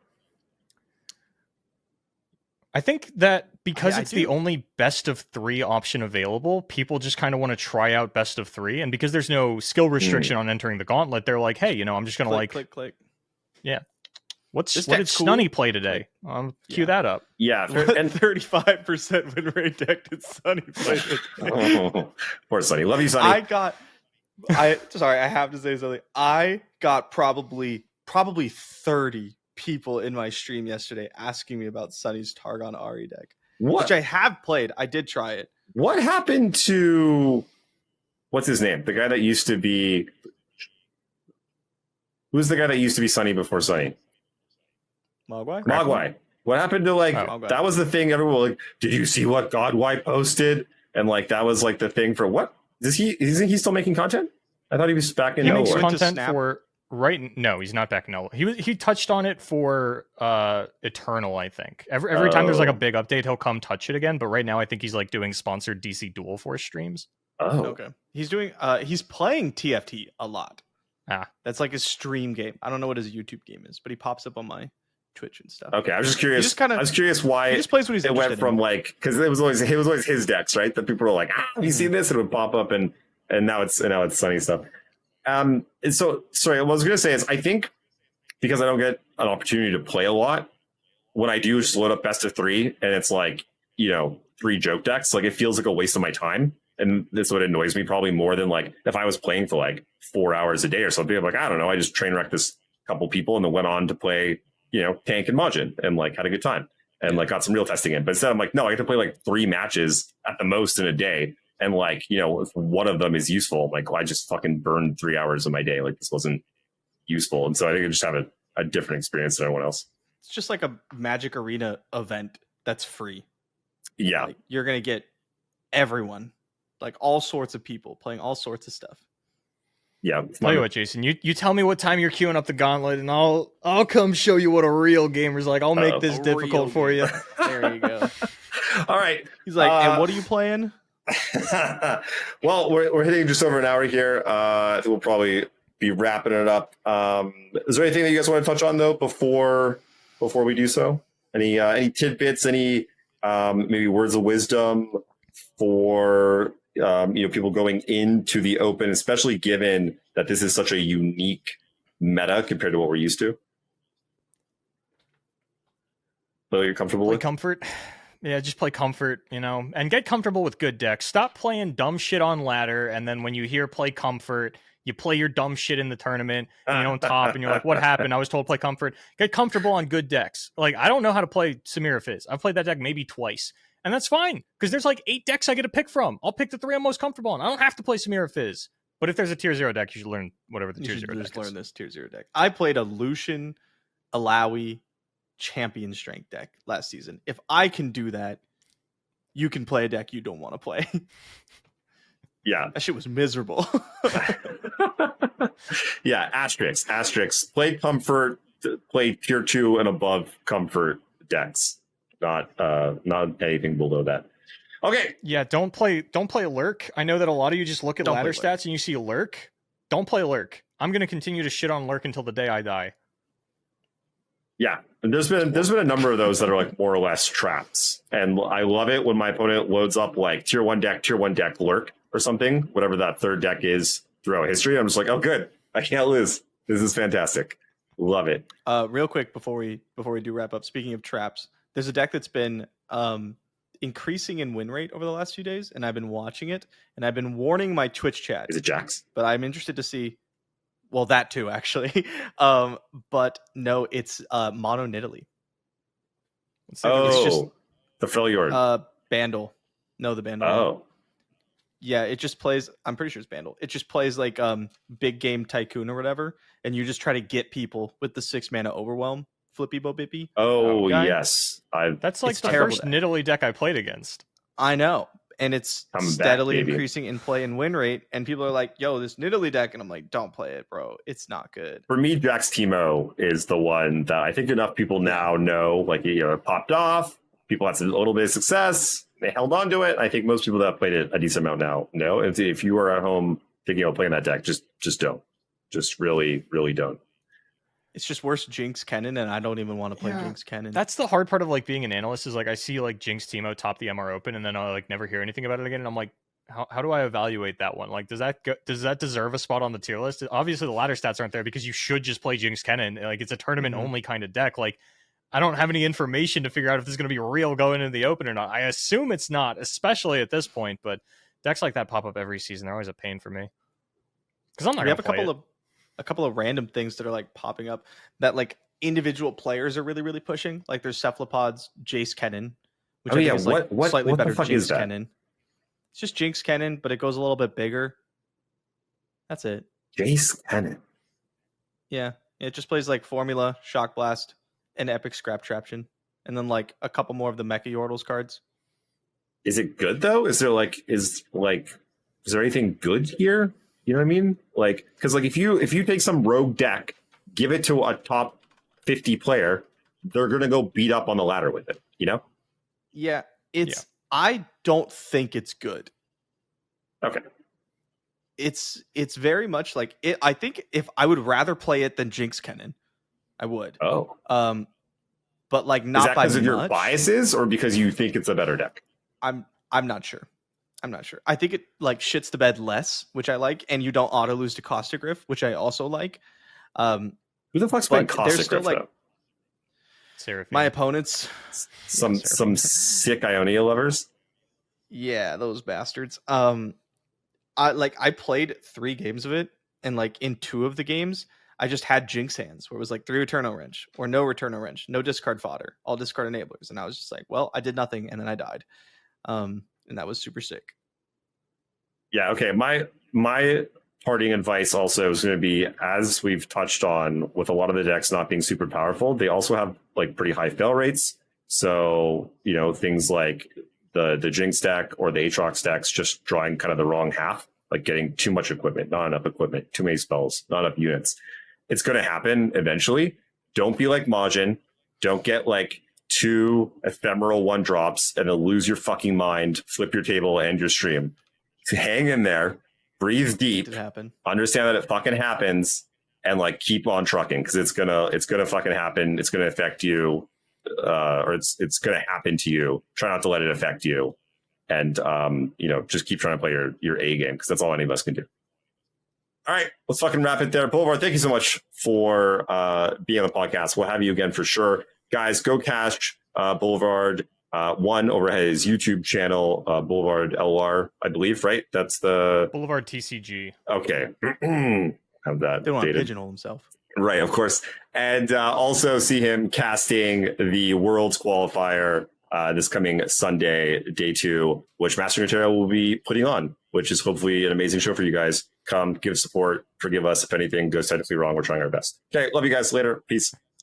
I think that because it's the only best of 3 option available, people just kind of want to try out best of 3. And because there's no skill restriction on entering the Gauntlet, they're like, hey, you know, I'm just going to click. Yeah. What did Snunny play today? Cue that up. Yeah. And 35% win rate deck did Sunny play today. Poor Sunny. Love you, Sunny. Sorry, I have to say something. I got probably 30 people in my stream yesterday asking me about Sunny's Targon Ari deck. Which I have played. I did try it. What happened to what's his name? The guy that used to be who's the guy that used to be Sunny before Sunny? Mogwai. What happened to like that was the thing everyone was like, did you see what Godwai posted? And like that was like the thing for what? Isn't he still making content? I thought he was back in makes content for no, he's not back in Null. He touched on it for Eternal, I think. Every time there's like a big update, he'll come touch it again. But right now, I think he's like doing sponsored DC Dual Force streams. Oh, okay. He's doing he's playing TFT a lot. That's like his stream game. I don't know what his YouTube game is, but he pops up on my Twitch and stuff. Okay, I was just curious. I was curious why he just plays when he's it went from like because it was always his decks, right? That people were like, have you seen this? It would pop up and now it's Sunny stuff. And so, sorry, what I was going to say is I think because I don't get an opportunity to play a lot, when I do just load up best of 3 and it's like, you know, 3 joke decks, like it feels like a waste of my time. And this is what annoys me probably more than like if I was playing for like 4 hours a day or something. I'm like, I don't know, I just train wrecked this couple people and then went on to play, you know, tank and Majin and like had a good time and like got some real testing in. But instead I'm like, no, I get to play like 3 matches at the most in a day. And like, if one of them is useful, like, well, I just fucking burned 3 hours of my day. Like, this wasn't useful. And so I think I just have a different experience than everyone else. It's just like a Magic Arena event that's free. Yeah. Like, you're going to get everyone, like all sorts of people playing all sorts of stuff. Yeah. Tell you what, Jason, you tell me what time you're queuing up the Gauntlet, and I'll come show you what a real gamer's like. I'll make this difficult for you. There you go. All right. He's like, and what are you playing? Well, we're hitting just over an hour here. I think we'll probably be wrapping it up. Is there anything that you guys want to touch on though before we do so? Any tidbits? Any maybe words of wisdom for people going into the Open, especially given that this is such a unique meta compared to what we're used to? So you're comfortable with comfort? Yeah, just play comfort, and get comfortable with good decks. Stop playing dumb shit on ladder, and then when you hear play comfort, you play your dumb shit in the tournament, and you don't top, and you're like, what happened? I was told play comfort. Get comfortable on good decks. Like, I don't know how to play Samira Fizz. I've played that deck maybe twice, and that's fine, because there's like 8 decks I get to pick from. I'll pick the 3 I'm most comfortable on. I don't have to play Samira Fizz. But if there's a tier 0 deck, you should learn whatever the tier 0 deck is. Learn this tier 0 deck. I played a Lucian, Alawi, champion strength deck last season. If I can do that, you can play a deck you don't want to play. Yeah. That shit was miserable. Yeah, asterisks. Play comfort, play tier 2 and above comfort decks. Not anything below that. Okay. Yeah, don't play Lurk. I know that a lot of you just look at ladder stats and you see Lurk. Don't play Lurk. I'm going to continue to shit on Lurk until the day I die. Yeah, and there's been a number of those that are like more or less traps, and I love it when my opponent loads up like tier 1 deck Lurk or something, whatever that third deck is throughout history. I'm just like, oh, good, I can't lose. This is fantastic. Love it. Real quick before we do wrap up. Speaking of traps, there's a deck that's been increasing in win rate over the last few days, and I've been watching it, and I've been warning my Twitch chat. Is it Jax? But I'm interested to see. Well, that too, actually. But no, it's Mono Nidalee. Oh, just, the Freljord. Bandle. No, the Bandle. Oh. Yeah, it just plays. I'm pretty sure it's Bandle. It just plays like big game tycoon or whatever, and you just try to get people with the 6 mana overwhelm. Flippy Bo Bippy. Oh yes, that's like the first Nidalee deck I played against. I know. And it's steadily increasing in play and win rate. And people are like, yo, this Nidalee deck. And I'm like, don't play it, bro. It's not good. For me, Jax Teemo is the one that I think enough people now know. Like, it popped off. People had a little bit of success. They held on to it. I think most people that have played it a decent amount now know. And if you are at home thinking about playing that deck, just don't. Just really, really don't. It's just worse Jinx Kennen, and I don't even want to play Jinx Kennen. That's the hard part of like being an analyst is like I see like Jinx Teemo top the MR Open, and then I like never hear anything about it again. And I'm like, how do I evaluate that one? Like, does that deserve a spot on the tier list? Obviously, the ladder stats aren't there because you should just play Jinx Kennen. Like, it's a tournament only kind of deck. Like, I don't have any information to figure out if this is going to be real going into the Open or not. I assume it's not, especially at this point. But decks like that pop up every season. They're always a pain for me because I'm not going to play it. A couple of random things that are like popping up that like individual players are really, really pushing. Like there's Cephalopods, Jace Kennen, which I think is like slightly better Jinx Kennen. It's just Jinx Kennen, but it goes a little bit bigger. That's it. Jace Kennen. Yeah. It just plays like Formula, Shock Blast, and Epic Scrap Traption. And then like a couple more of the Mecha Yordles cards. Is it good though? Is there anything good here? You know what I mean? Like, because like if you take some rogue deck, give it to a top 50 player, they're gonna go beat up on the ladder with it. You know? Yeah, I don't think it's good. Okay. It's very much like it. I think if I would rather play it than Jinx Kennen, I would. Oh. But like not by because of much. Your biases or because you think it's a better deck? I'm not sure. I think it like shits the bed less, which I like, and you don't auto lose to Caustic Rift, which I also like. Who the fuck's playing Caustic Rift though? Seraphine. My opponents, some sick Ionia lovers. Yeah, those bastards. I played 3 games of it, and like in 2 of the games, I just had Jinx hands where it was like 3 Returno Wrench or no Returno Wrench, no discard fodder, all discard enablers, and I was just like, well, I did nothing, and then I died. And that was super sick. Yeah. Okay. My parting advice also is going to be, as we've touched on, with a lot of the decks not being super powerful, they also have like pretty high fail rates. So, you know, things like the Jinx deck or the Aatrox decks just drawing kind of the wrong half, like getting too much equipment, not enough equipment, too many spells, not enough units. It's going to happen eventually. Don't be like Majin. Don't get like 2 ephemeral 1-drops and then lose your fucking mind, flip your table and your stream. Hang in there, breathe deep, understand that it fucking happens, and like keep on trucking, because it's gonna fucking happen. It's gonna affect you, or it's gonna happen to you. Try not to let it affect you, and you know, just keep trying to play your A game, because that's all any of us can do. All right, let's fucking wrap it there. Boulevard, thank you so much for being on the podcast. We'll have you again for sure, guys. Go catch Boulevard. One over at his YouTube channel, Boulevard LR, I believe, right? That's the Boulevardtcg. Okay. Have that. Don't want to pigeonhole himself. Right, of course. And also see him casting the Worlds qualifier this coming Sunday, day 2, which MasteringRuneterra will be putting on, which is hopefully an amazing show for you guys. Come, give support, forgive us if anything goes technically wrong. We're trying our best. Okay, love you guys. Later. Peace.